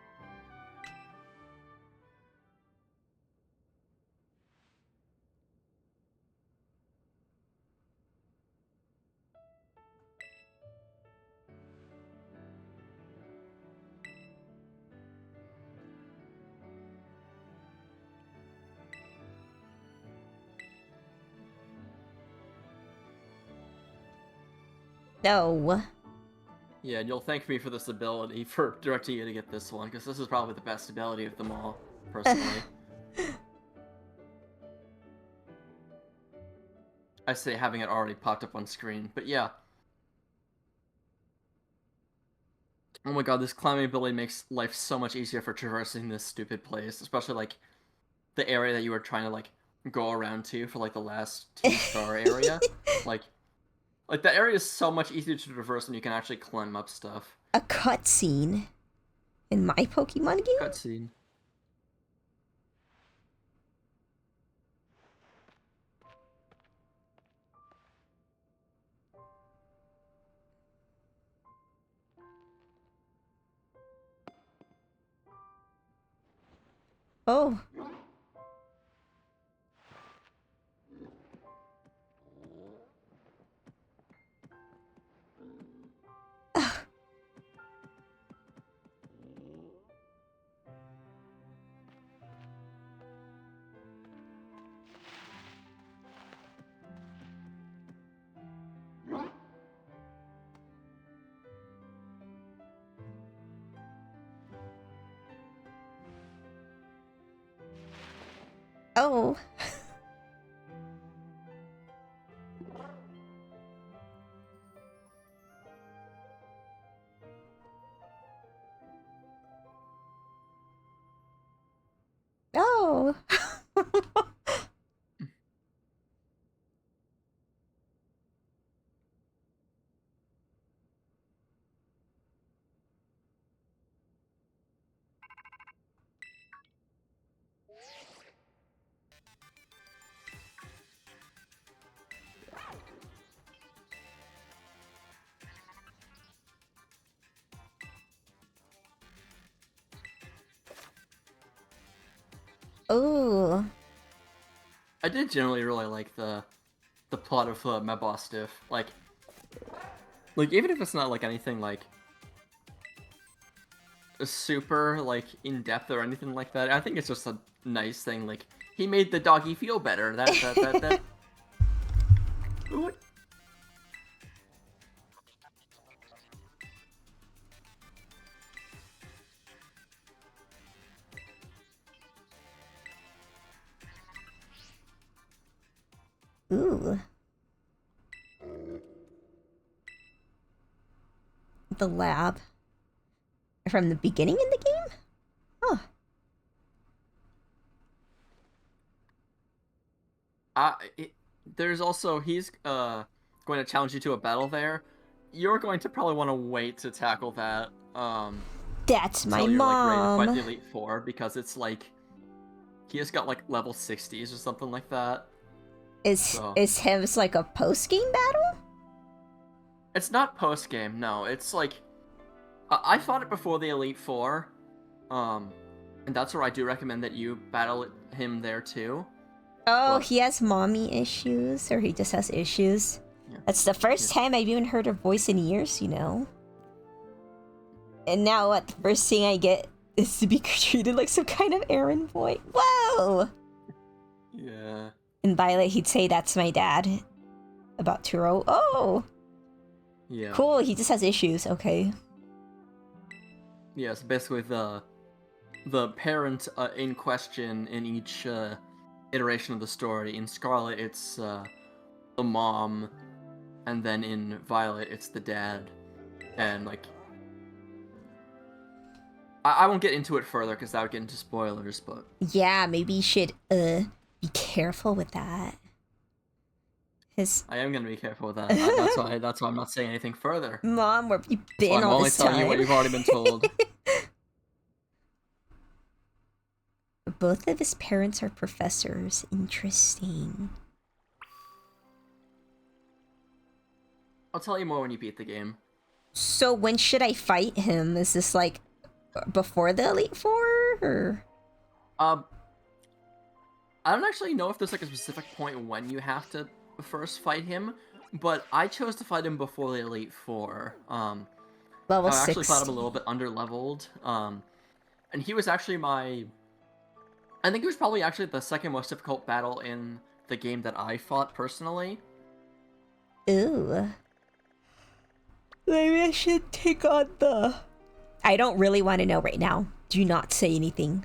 No. Yeah, and you'll thank me for this ability for directing you to get this one, because this is probably the best ability of them all, personally. I say having it already popped up on screen, but yeah. Oh my god, this climbing ability makes life so much easier for traversing this stupid place, especially, like, the area that you were trying to, like, go around to for, like, the last 2-star area. Like, that area is so much easier to traverse when you can actually climb up stuff. A cutscene in my Pokemon game? Cutscene. Oh. Oh. Oh. Oh. I did generally really like the plot of Mabostiff. Like, even if it's not, like, anything, like, super, like, in-depth or anything like that, I think it's just a nice thing. Like, he made the doggy feel better. That. Ooh. Ooh. The lab. From the beginning in the game? Huh. There's also, he's going to challenge you to a battle there. You're going to probably want to wait to tackle that That's my until you're like ready to fight mom. the Elite Four, because it's like he has got like level 60s or something like that. Is his like a post game battle? It's not post game, no. It's like I fought it before the Elite Four, and that's where I do recommend that you battle him there too. Oh, But, he has mommy issues, or he just has issues. yeah. That's the first time I've even heard her voice in years, you know. And now what? The first thing I get is to be treated like some kind of errand boy. Whoa! Yeah. In Violet, he'd say, "That's my dad." About Turo. Oh! Yeah. Cool, he just has issues, okay. Yeah, so basically the parent in question in each iteration of the story. In Scarlet, it's the mom, and then in Violet, it's the dad. And, like, I won't get into it further because that would get into spoilers, but Yeah, maybe you should, be careful with that. His I am gonna be careful with that. That's why I'm not saying anything further. mom, where have you So been I'm all only this telling you what time? you've already been told. Both of his parents are professors. Interesting. I'll tell you more when you beat the game. So when should I fight him? Is this like before the Elite Four or? Um, I don't actually know if there's like a specific point when you have to first fight him, but I chose to fight him before the Elite Four. Level I actually thought him a 60. little bit underleveled. And he was actually I think it was probably actually the second most difficult battle in the game that I fought personally. Ooh. Maybe I should take on the... I don't really want to know right now. Do not say anything.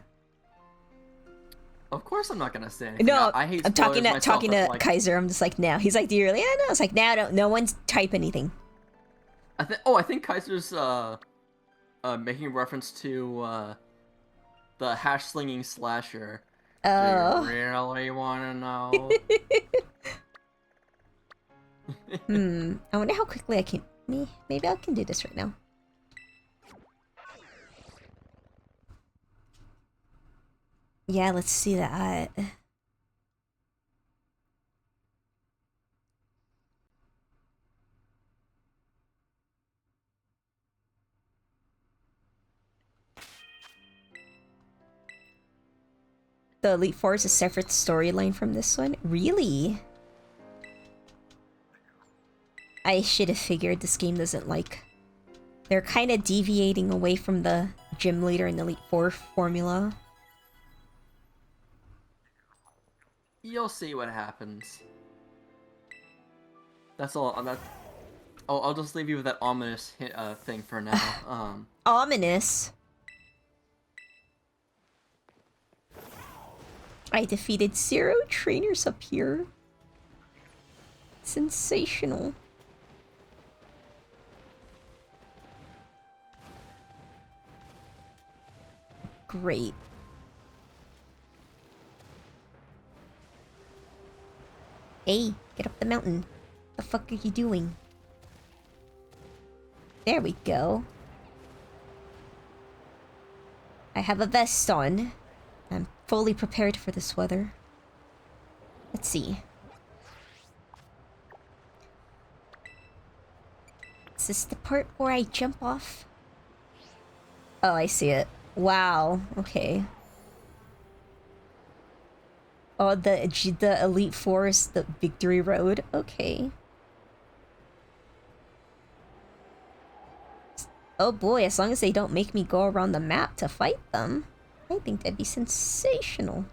Of course I'm not gonna say anything. No, I hate I'm talking spoilers to myself, that's like, Kaiser. I'm just like, now. He's like, do you really? Yeah, no. It's like, now, no one's type anything. I think Kaiser's making reference to the hash slinging slasher. Oh. Do you really wanna know? I wonder how quickly I can... Maybe I can do this right now. Yeah, let's see that. The Elite Four is a separate storyline from this one? Really? I should have figured this game doesn't like... They're kind of deviating away from the Gym Leader and Elite Four formula. You'll see what happens. That's all. I'll just leave you with that ominous thing for now. Ominous. I defeated 0 trainers up here. Sensational. Great. Hey, get up the mountain. The fuck are you doing? There we go. I have a vest on. I'm fully prepared for this weather. Let's see. Is this the part where I jump off? Oh, I see it. Wow. Okay. Oh, the Elite Four is the Victory Road. Okay. Oh boy, as long as they don't make me go around the map to fight them, I think that'd be sensational.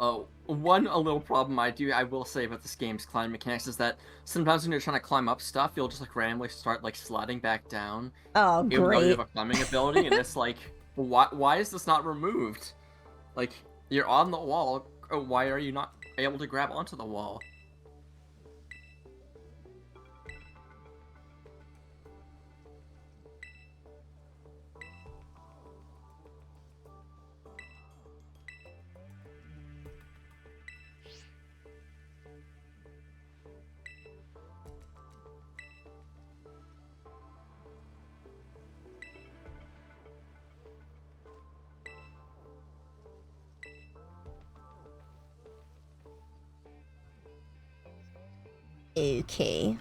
Oh, a little problem I will say about this game's climbing mechanics is that sometimes when you're trying to climb up stuff, you'll just like randomly start like sliding back down, Oh, even though you have great. a climbing ability, and it's like, why is this not removed? Like, you're on the wall, why are you not able to grab onto the wall? Okay.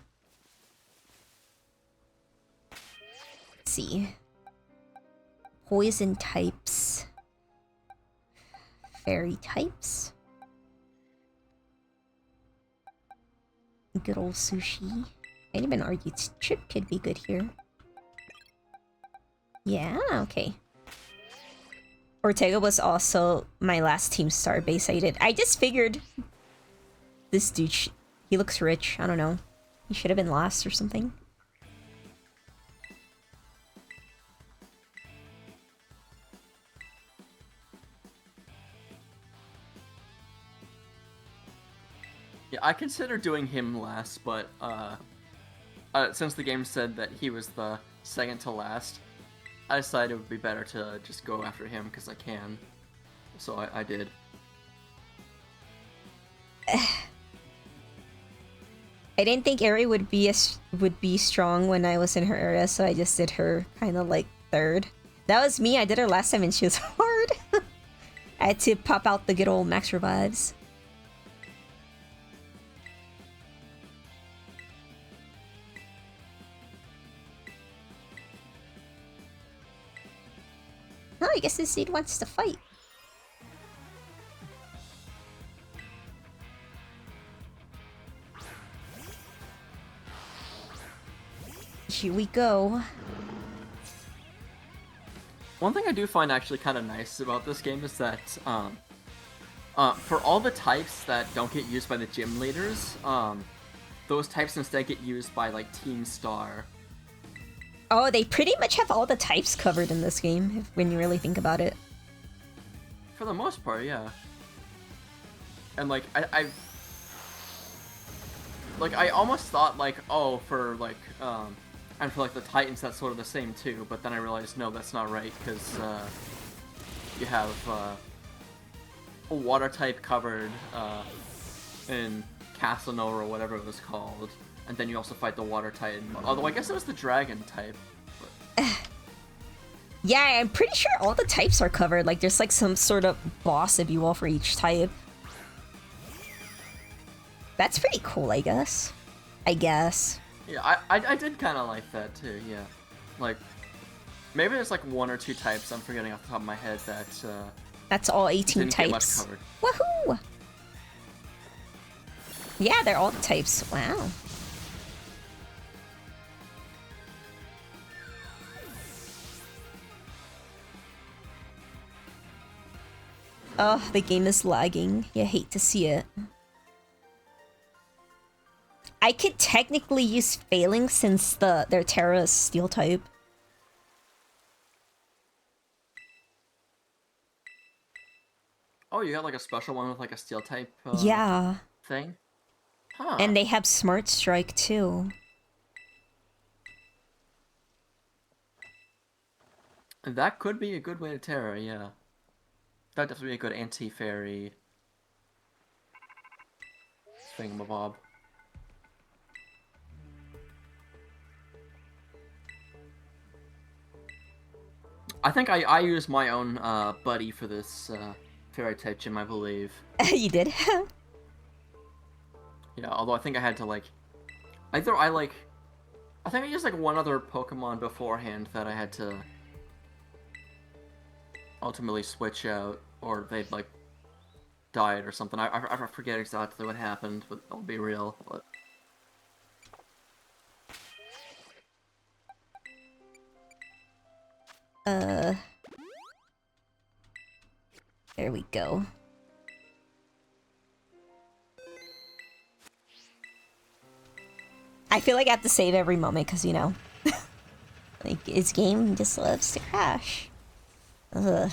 Let's see. Poison types. Fairy types. Good old sushi. I'd even argue chip could be good here. Yeah, okay. Ortega was also my last Team Star base I did. I just figured this dude, he looks rich. I don't know. He should have been last or something. Yeah, I considered doing him last, but since the game said that he was the second to last, I decided it would be better to just go after him because I can. So I did. I didn't think Eri would be strong when I was in her area, so I just did her kind of like third. That was me. I did her last time and she was hard. I had to pop out the good old max revives. Oh, I guess this dude wants to fight. Here we go. One thing I do find actually kind of nice about this game is that, for all the types that don't get used by the gym leaders, those types instead get used by, like, Team Star. Oh, they pretty much have all the types covered in this game, when you really think about it. For the most part, yeah. And, like, I almost thought, like, oh, for, like, and for, like, the Titans, that's sort of the same, too. But then I realized, no, that's not right, because, you have, a water type covered, in Casanova or whatever it was called. And then you also fight the water Titan. Although, I guess it was the dragon type. But... Yeah, I'm pretty sure all the types are covered. Like, there's, like, some sort of boss, if you will, for each type. That's pretty cool, I guess. Yeah, I did kind of like that too, yeah. Like, maybe there's like one or two types I'm forgetting off the top of my head that, that's all 18 didn't types. Get much covered. Woohoo! Yeah, they're all the types. Wow. Oh, the game is lagging. You hate to see it. I could technically use Failing since their Terra is Steel type. Oh, you got like a special one with like a Steel type yeah. thing? Huh. And they have Smart Strike too. And that could be a good way to Terra, yeah. That'd definitely be a good anti-fairy thingamabob. I think I used my own buddy for this fairy type gym, I believe. You did? Yeah, although I think I had to like... I think I used like one other Pokemon beforehand that I had to ultimately switch out, or they'd like died or something. I forget exactly what happened, but I'll be real. But... There we go. I feel like I have to save every moment because, you know, like, this game just loves to crash. Ugh.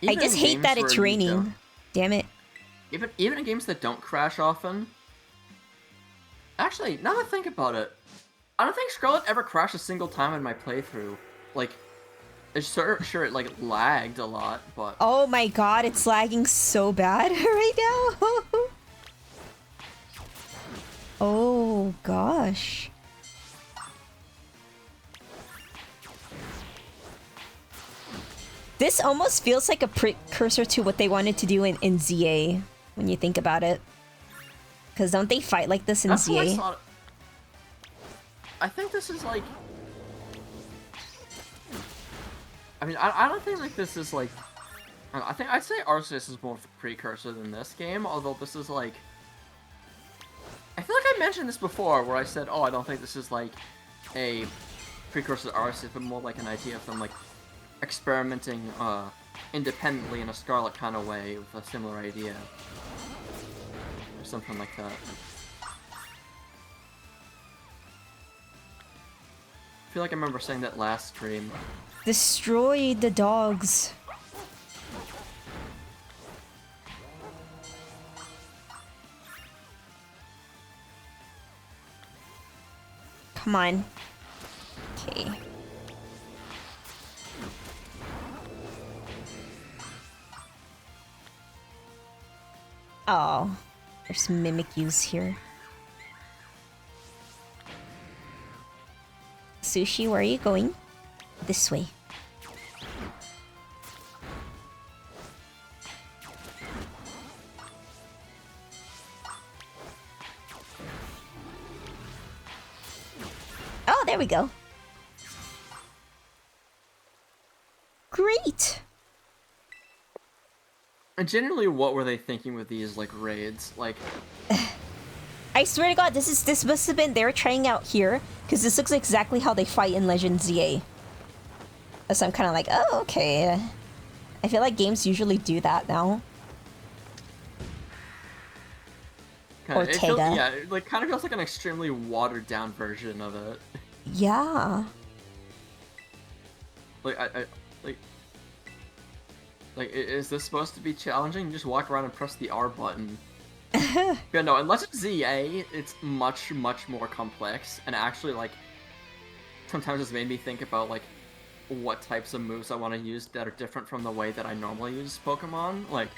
I just hate that it's raining. Damn it. Even in games that don't crash often. Actually, now that I think about it, I don't think Scarlet ever crashed a single time in my playthrough. Like, it's sure it like lagged a lot, but... Oh my god, it's lagging so bad right now. Oh gosh. This almost feels like a precursor to what they wanted to do in ZA, when you think about it. Because don't they fight like this in That's ZA? I think this is like... I mean, I don't think like this is like... I'd say Arceus is more of a precursor than this game, although this is like... I feel like I mentioned this before, where I said, oh, I don't think this is like a precursor to Arceus, but more like an idea of them like experimenting independently in a Scarlet kind of way with a similar idea. Or something like that. I feel like I remember saying that last stream. Destroy the dogs. Come on. Okay. Oh, there's Mimikyus here. Sushi, where are you going? This way. Oh, there we go. Great. And generally, what were they thinking with these like raids? Like, I swear to God, this must have been they're trying out here because this looks exactly how they fight in Legend ZA. So I'm kind of like, oh, okay. I feel like games usually do that now. Ortega. Yeah, it like kind of feels like an extremely watered down version of it. Yeah. Like is this supposed to be challenging? You just walk around and press the R button. Yeah, no, in Legend ZA, it's much more complex, and actually, like, sometimes it's made me think about, like, what types of moves I want to use that are different from the way that I normally use Pokemon. Like,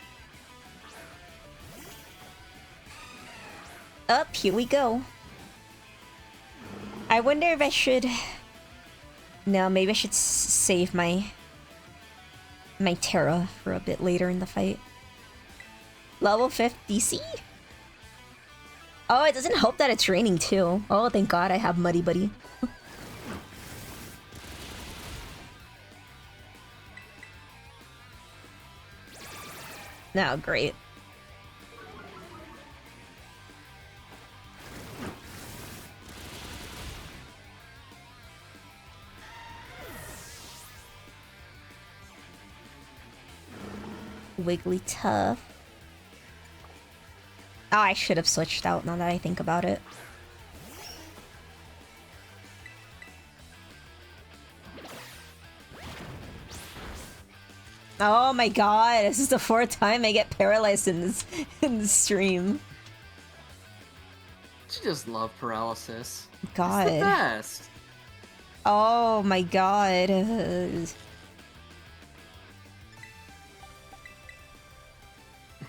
up, here we go. I wonder if I should... No, maybe I should save my Terra for a bit later in the fight. Level 5 DC? Oh, it doesn't help that it's raining too. Oh, thank God I have Muddy Buddy. No, great. Wigglytuff. Oh, I should have switched out now that I think about it. Oh my God, this is the 4th time I get paralyzed in this stream. I just love paralysis. God. It's the best. Oh my God.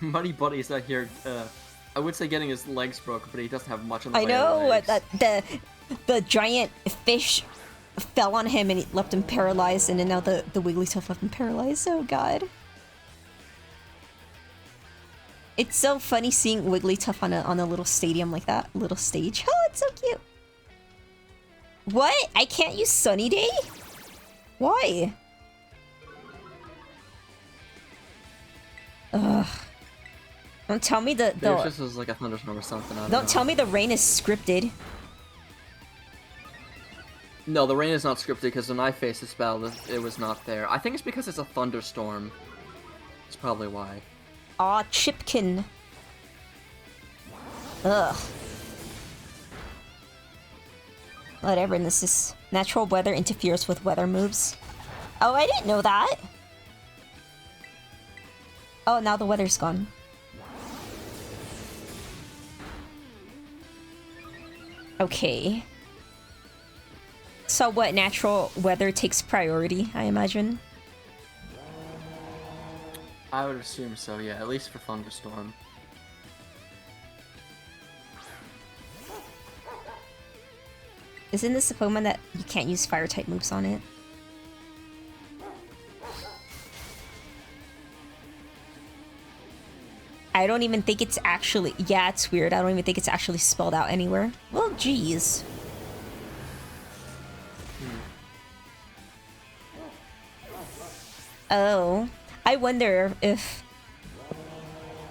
Muddy Buddy's out here, I would say getting his legs broken, but he doesn't have much on the I way of know, legs. the giant fish fell on him and it left him paralyzed, and then now the Wigglytuff left him paralyzed. Oh God. It's so funny seeing Wigglytuff on a little stadium like that. Little stage. Oh, it's so cute. What? I can't use Sunny Day? Why? Ugh. Don't tell me the This was like a thunderstorm or something. Don't tell me the rain is scripted. No, the rain is not scripted because when I faced this battle, it was not there. I think it's because it's a thunderstorm. That's probably why. Aw, Chipkin. Ugh. Whatever, and this is... Natural weather interferes with weather moves. Oh, I didn't know that! Oh, now the weather's gone. Okay. So what, natural weather takes priority, I imagine? I would assume so, yeah, at least for Thunderstorm. Isn't this a Pokemon that you can't use fire-type moves on it? I don't even think it's actually... Yeah, it's weird. I don't even think it's actually spelled out anywhere. Well, geez. Oh. I wonder if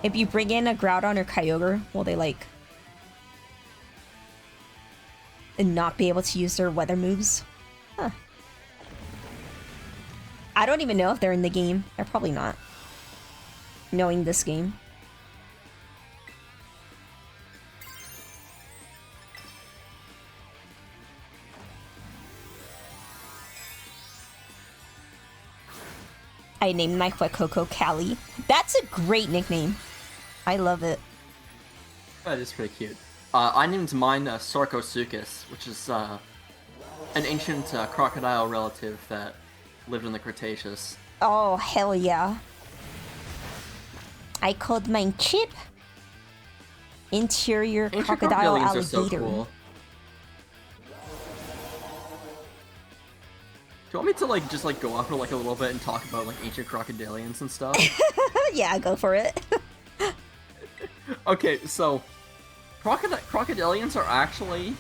you bring in a Groudon or Kyogre, will they, like... and not be able to use their weather moves? Huh. I don't even know if they're in the game. They're probably not. Knowing this game. I named my Huecoco Callie. That's a great nickname. I love it. That is pretty cute. I named mine Sarcosuchus, which is an ancient crocodile relative that lived in the Cretaceous. Oh, hell yeah. I called mine Chip. Interior Ancient crocodile crocodilians are so alligator. cool. Do you want me to like just like go on for like a little bit and talk about like ancient crocodilians and stuff? Yeah, go for it. Okay, so crocodilians are actually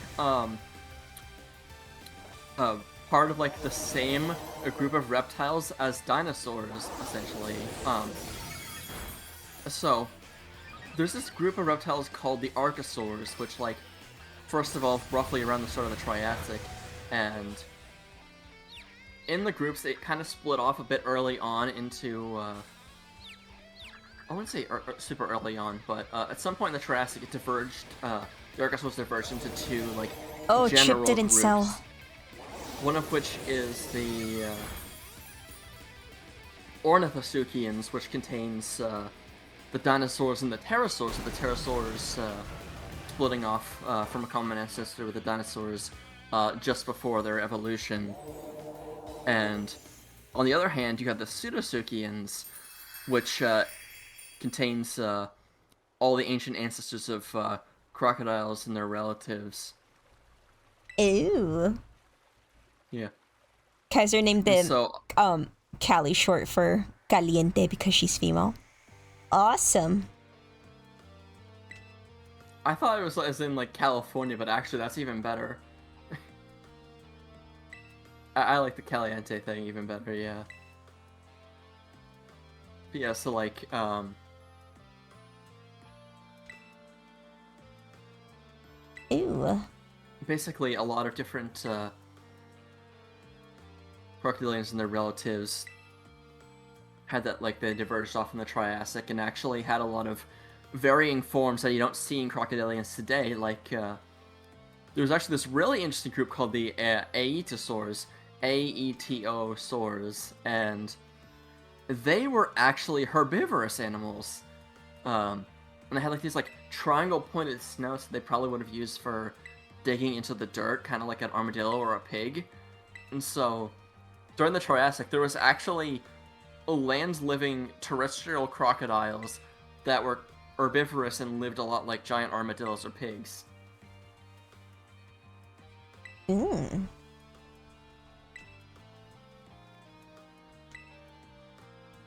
part of like the same group of reptiles as dinosaurs, essentially. So there's this group of reptiles called the archosaurs, which like first evolved roughly around the start of the Triassic, and in the groups they kind of split off a bit early on into I wouldn't say super early on, but at some point in the Triassic it diverged. The archosaurs diverged into two like general Chip didn't groups. sell. One of which is the Ornithosuchians, which contains the dinosaurs and the pterosaurs, with the pterosaurs splitting off from a common ancestor with the dinosaurs just before their evolution. And on the other hand, you have the Pseudosuchians, which contains all the ancient ancestors of crocodiles and their relatives. Ew. Yeah. Kaiser named them So, Cali, short for caliente, because she's female. Awesome. I thought it was as in like California, but actually that's even better. I like the caliente thing even better, yeah. But yeah, so like, Ew. basically a lot of different crocodilians and their relatives had that, like, they diverged off in the Triassic and actually had a lot of varying forms that you don't see in crocodilians today. Like, there was actually this really interesting group called the Aetosaurs, Aetosaurs, and they were actually herbivorous animals. And they had like these like triangle pointed snouts that they probably would have used for digging into the dirt, kind of like an armadillo or a pig. And so during the Triassic, there was actually land-living terrestrial crocodiles that were herbivorous and lived a lot like giant armadillos or pigs. Mm.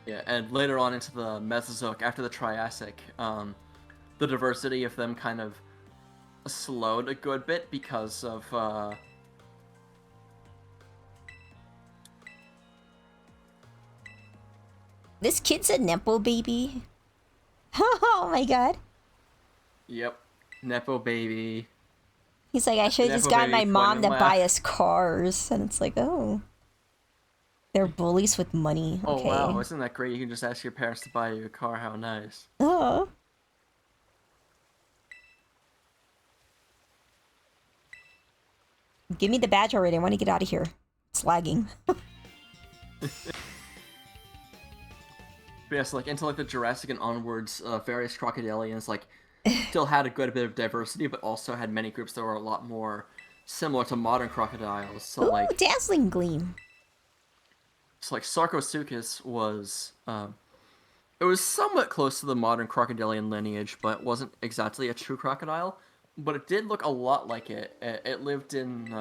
Yeah, and later on into the Mesozoic, after the Triassic, the diversity of them kind of slowed a good bit because of This kid's a Nepo baby. Oh my god. Yep, Nepo baby. He's like, I should have just Nepo gotten my baby mom to point and buy laugh. us cars. And it's like, oh. They're bullies with money. Oh Okay. wow, isn't that great? You can just ask your parents to buy you a car. How nice. Oh. Give me the badge already. I want to get out of here. It's lagging. But yeah, so like into like the Jurassic and onwards, various crocodilians like still had a good bit of diversity, but also had many groups that were a lot more similar to modern crocodiles. So Ooh, like, dazzling gleam. so like Sarcosuchus was, it was somewhat close to the modern crocodilian lineage, but wasn't exactly a true crocodile. But it did look a lot like it. It lived in,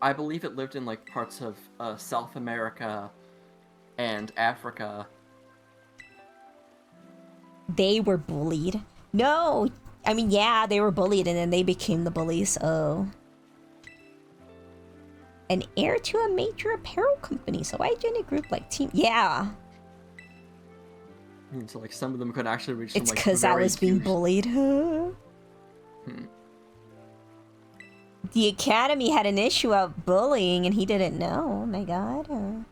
I believe it lived in like parts of South America and Africa. They were bullied. No. I mean, yeah, they were bullied and then they became the bullies. Oh. An heir to a major apparel company. So why join a group like Team? Yeah. And so like some of them could actually reach. It's some, like, because I very was being huge- bullied. The Academy had an issue of bullying and he didn't know. Oh my god.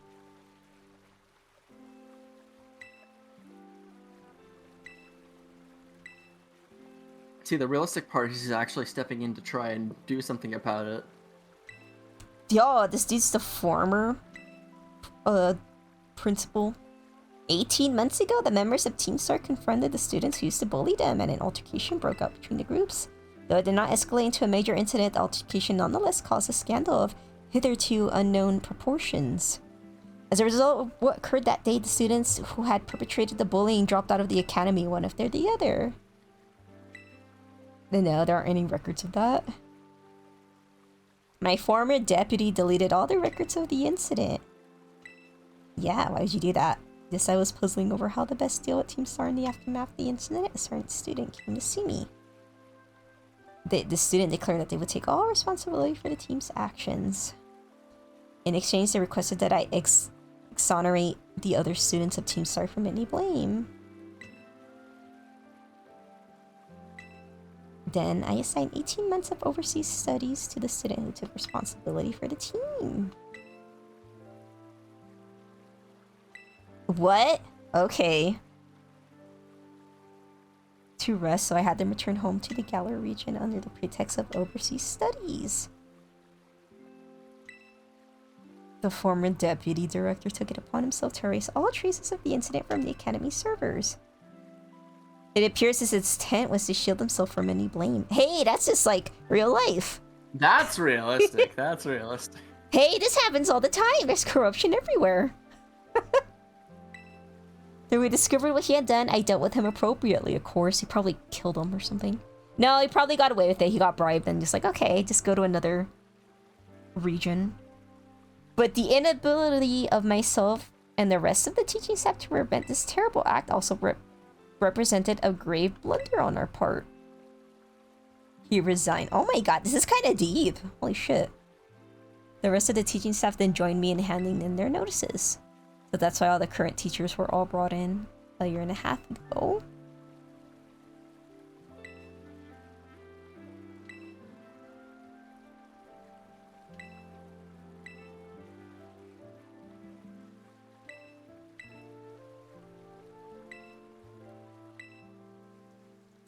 See, the realistic part is he's actually stepping in to try and do something about it. Yo, this dude's the former principal. 18 months ago, the members of Team Star confronted the students who used to bully them, and an altercation broke out between the groups. Though it did not escalate into a major incident, the altercation nonetheless caused a scandal of hitherto unknown proportions. As a result of what occurred that day, the students who had perpetrated the bullying dropped out of the academy, one after the other. No, there aren't any records of that. My former deputy deleted all the records of the incident. Yeah, why would you do that? This I was puzzling over how to best deal with Team Star in the aftermath of the incident. A certain student came to see me. The student declared that they would take all responsibility for the team's actions. In exchange, they requested that I exonerate the other students of Team Star from any blame. Then I assigned 18 months of overseas studies to the student who took responsibility for the team. What? Okay. To rest, so I had them return home to the Galar region under the pretext of overseas studies. The former deputy director took it upon himself to erase all traces of the incident from the academy servers. It appears his intent was to shield himself from any blame. Hey, that's just like real life. That's realistic. That's realistic. Hey, this happens all the time. There's corruption everywhere. When we discovered what he had done, I dealt with him appropriately, of course. He probably killed him or something. No, he probably got away with it. He got bribed and just like, okay, just go to another region. But the inability of myself and the rest of the teaching staff to prevent this terrible act also represented a grave blunder on our part. He resigned. Oh my god, this is kind of deep. Holy shit. The rest of the teaching staff then joined me in handing in their notices. So that's why all the current teachers were all brought in a year and a half ago.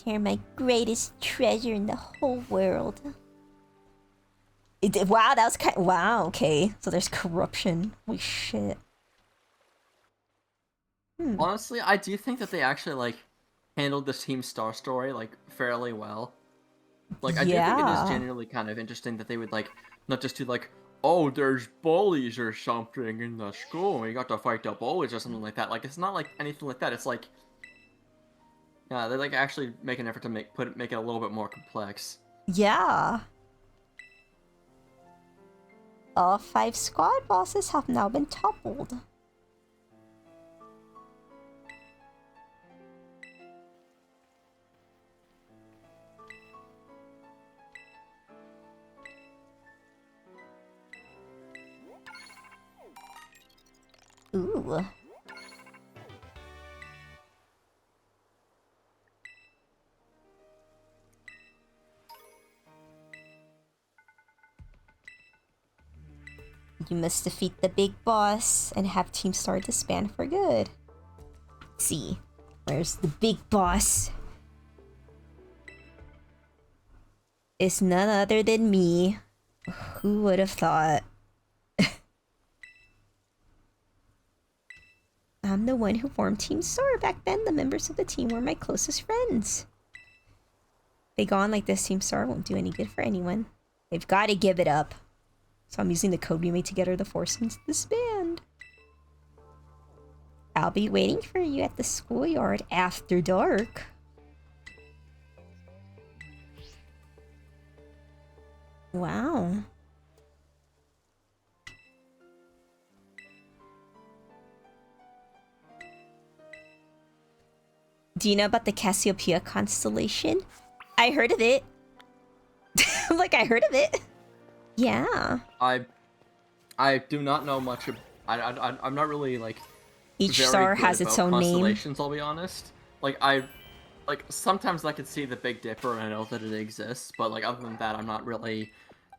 You're my greatest treasure in the whole world. Wow, that was kind of, wow, okay. So there's corruption. Holy shit. Honestly, I do think that they actually, like, handled this Team Star story, like, fairly well. Like, I do think it is genuinely kind of interesting that they would, like, not just do, like, oh, there's bullies or something in the school, and we got to fight the bullies or something like that. Like, it's not, like, anything like that. It's, like, yeah, they, like, actually make an effort to make it a little bit more complex. Yeah. All 5 squad bosses have now been toppled. Ooh. You must defeat the big boss and have Team Star disband for good. Let's see, where's the big boss? It's none other than me. Who would have thought? I'm the one who formed Team Star. Back then, the members of the team were my closest friends. If they go on like this, Team Star won't do any good for anyone. They've got to give it up. So I'm using the code we made together to force them to disband. I'll be waiting for you at the schoolyard after dark. Wow. Do you know about the Cassiopeia constellation? I heard of it. Like, I heard of it. Yeah. I do not know much. I'm not really, like, each very star good has its about own name. Constellations, I'll be honest. Like, sometimes I can see the Big Dipper and I know that it exists, but, like, other than that, I'm not really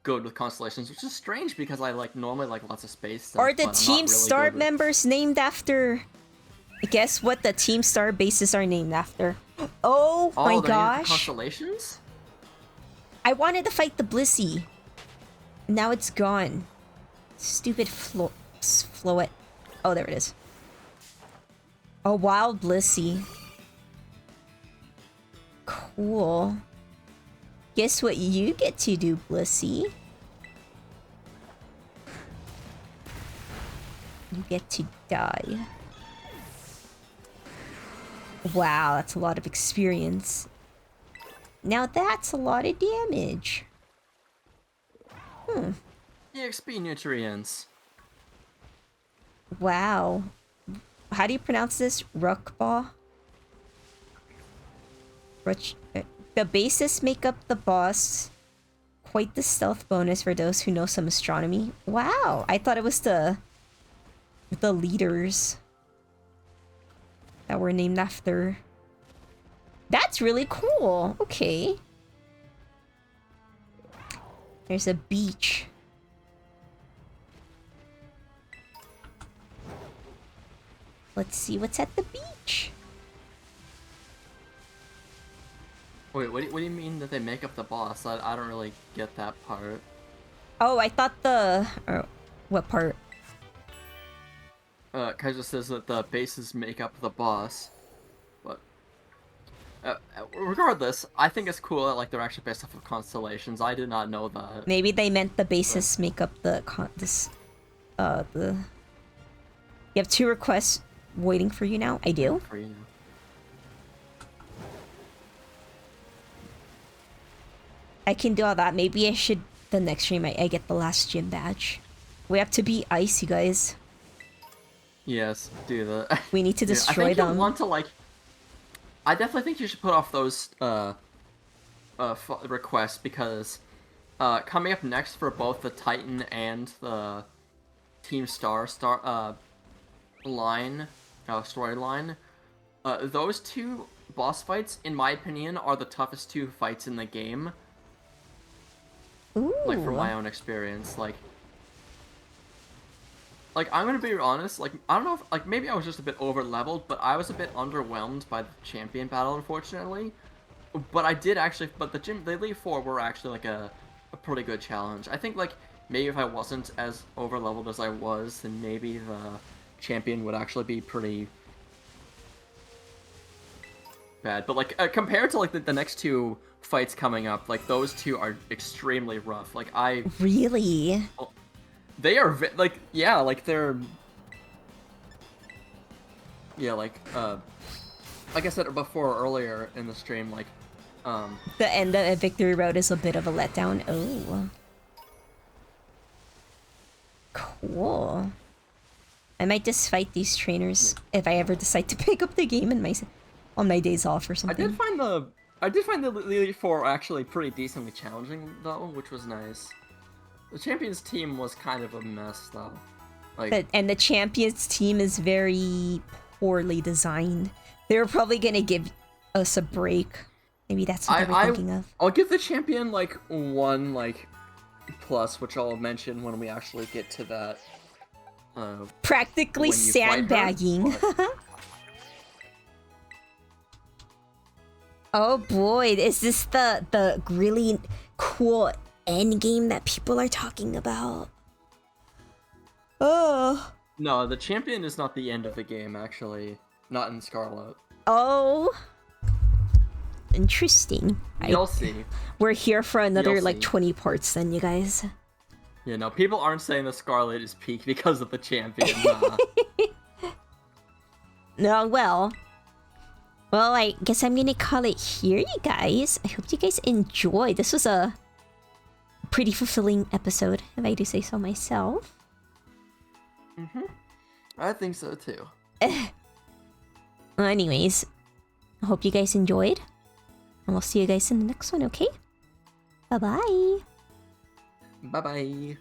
good with constellations, which is strange because I, like, normally like lots of space stuff. Are the but Team really Star members named after? Guess what the Team Star bases are named after? Oh my gosh! Constellations? I wanted to fight the Blissey. Now it's gone. Stupid Floet. Oh, there it is. A wild Blissey. Cool. Guess what you get to do, Blissey? You get to die. Wow, that's a lot of experience. Now that's a lot of damage. EXP nutrients. Wow. How do you pronounce this? Rukba? The bases make up the boss. Quite the stealth bonus for those who know some astronomy. Wow, I thought it was the leaders that were named after. That's really cool. Okay. There's a beach. Let's see what's at the beach. Wait, what do you mean that they make up the boss? I don't really get that part. Oh, I thought the... what part? Kaiser says that the bases make up the boss. But... regardless, I think it's cool that, like, they're actually based off of constellations. I did not know that. Maybe they meant the bases make up the... You have 2 requests waiting for you now? I do? For you now. I can do all that. Maybe I should... The next stream, I get the last gym badge. We have to be ice, you guys. Yes, do that. We need to destroy I think them. you'll want to, like... I definitely think you should put off those, requests, because, coming up next for both the Titan and the Team Star line, storyline, those 2 boss fights, in my opinion, are the toughest 2 fights in the game. Ooh. Like, from my own experience, like, I'm gonna be honest, like, I don't know if, like, maybe I was just a bit over-leveled, but I was a bit underwhelmed by the champion battle, unfortunately. But I did actually, but the Elite Four were actually, like, a pretty good challenge. I think, like, maybe if I wasn't as over-leveled as I was, then maybe the champion would actually be pretty bad. But, like, compared to, like, the next 2 fights coming up, like, those 2 are extremely rough. Like, Really? they are, like, yeah, like, they're... Yeah, like I said before, earlier in the stream, like, The end of Victory Road is a bit of a letdown. Oh. Cool. I might just fight these trainers if I ever decide to pick up the game in on my days off or something. I did find the Elite Four actually pretty decently challenging, though, which was nice. The Champions team was kind of a mess, though. Like, and the Champions team is very poorly designed. They were probably gonna give us a break. Maybe that's what they were thinking of. I'll give the Champion, like, 1, like, plus, which I'll mention when we actually get to that. Practically sandbagging. Oh boy, is this the really cool end game that people are talking about? Oh. No, the Champion is not the end of the game, actually. Not in Scarlet. Oh. Interesting. You'll see. We're here for another, You'll like, see. 20 parts then, you guys. Yeah, no, people aren't saying the Scarlet is peak because of the Champion. No, well, I guess I'm gonna call it here, you guys. I hope you guys enjoyed. This was a pretty fulfilling episode, if I do say so myself. I think so, too. Well, anyways, I hope you guys enjoyed. And we'll see you guys in the next one, okay? Bye-bye. Bye-bye.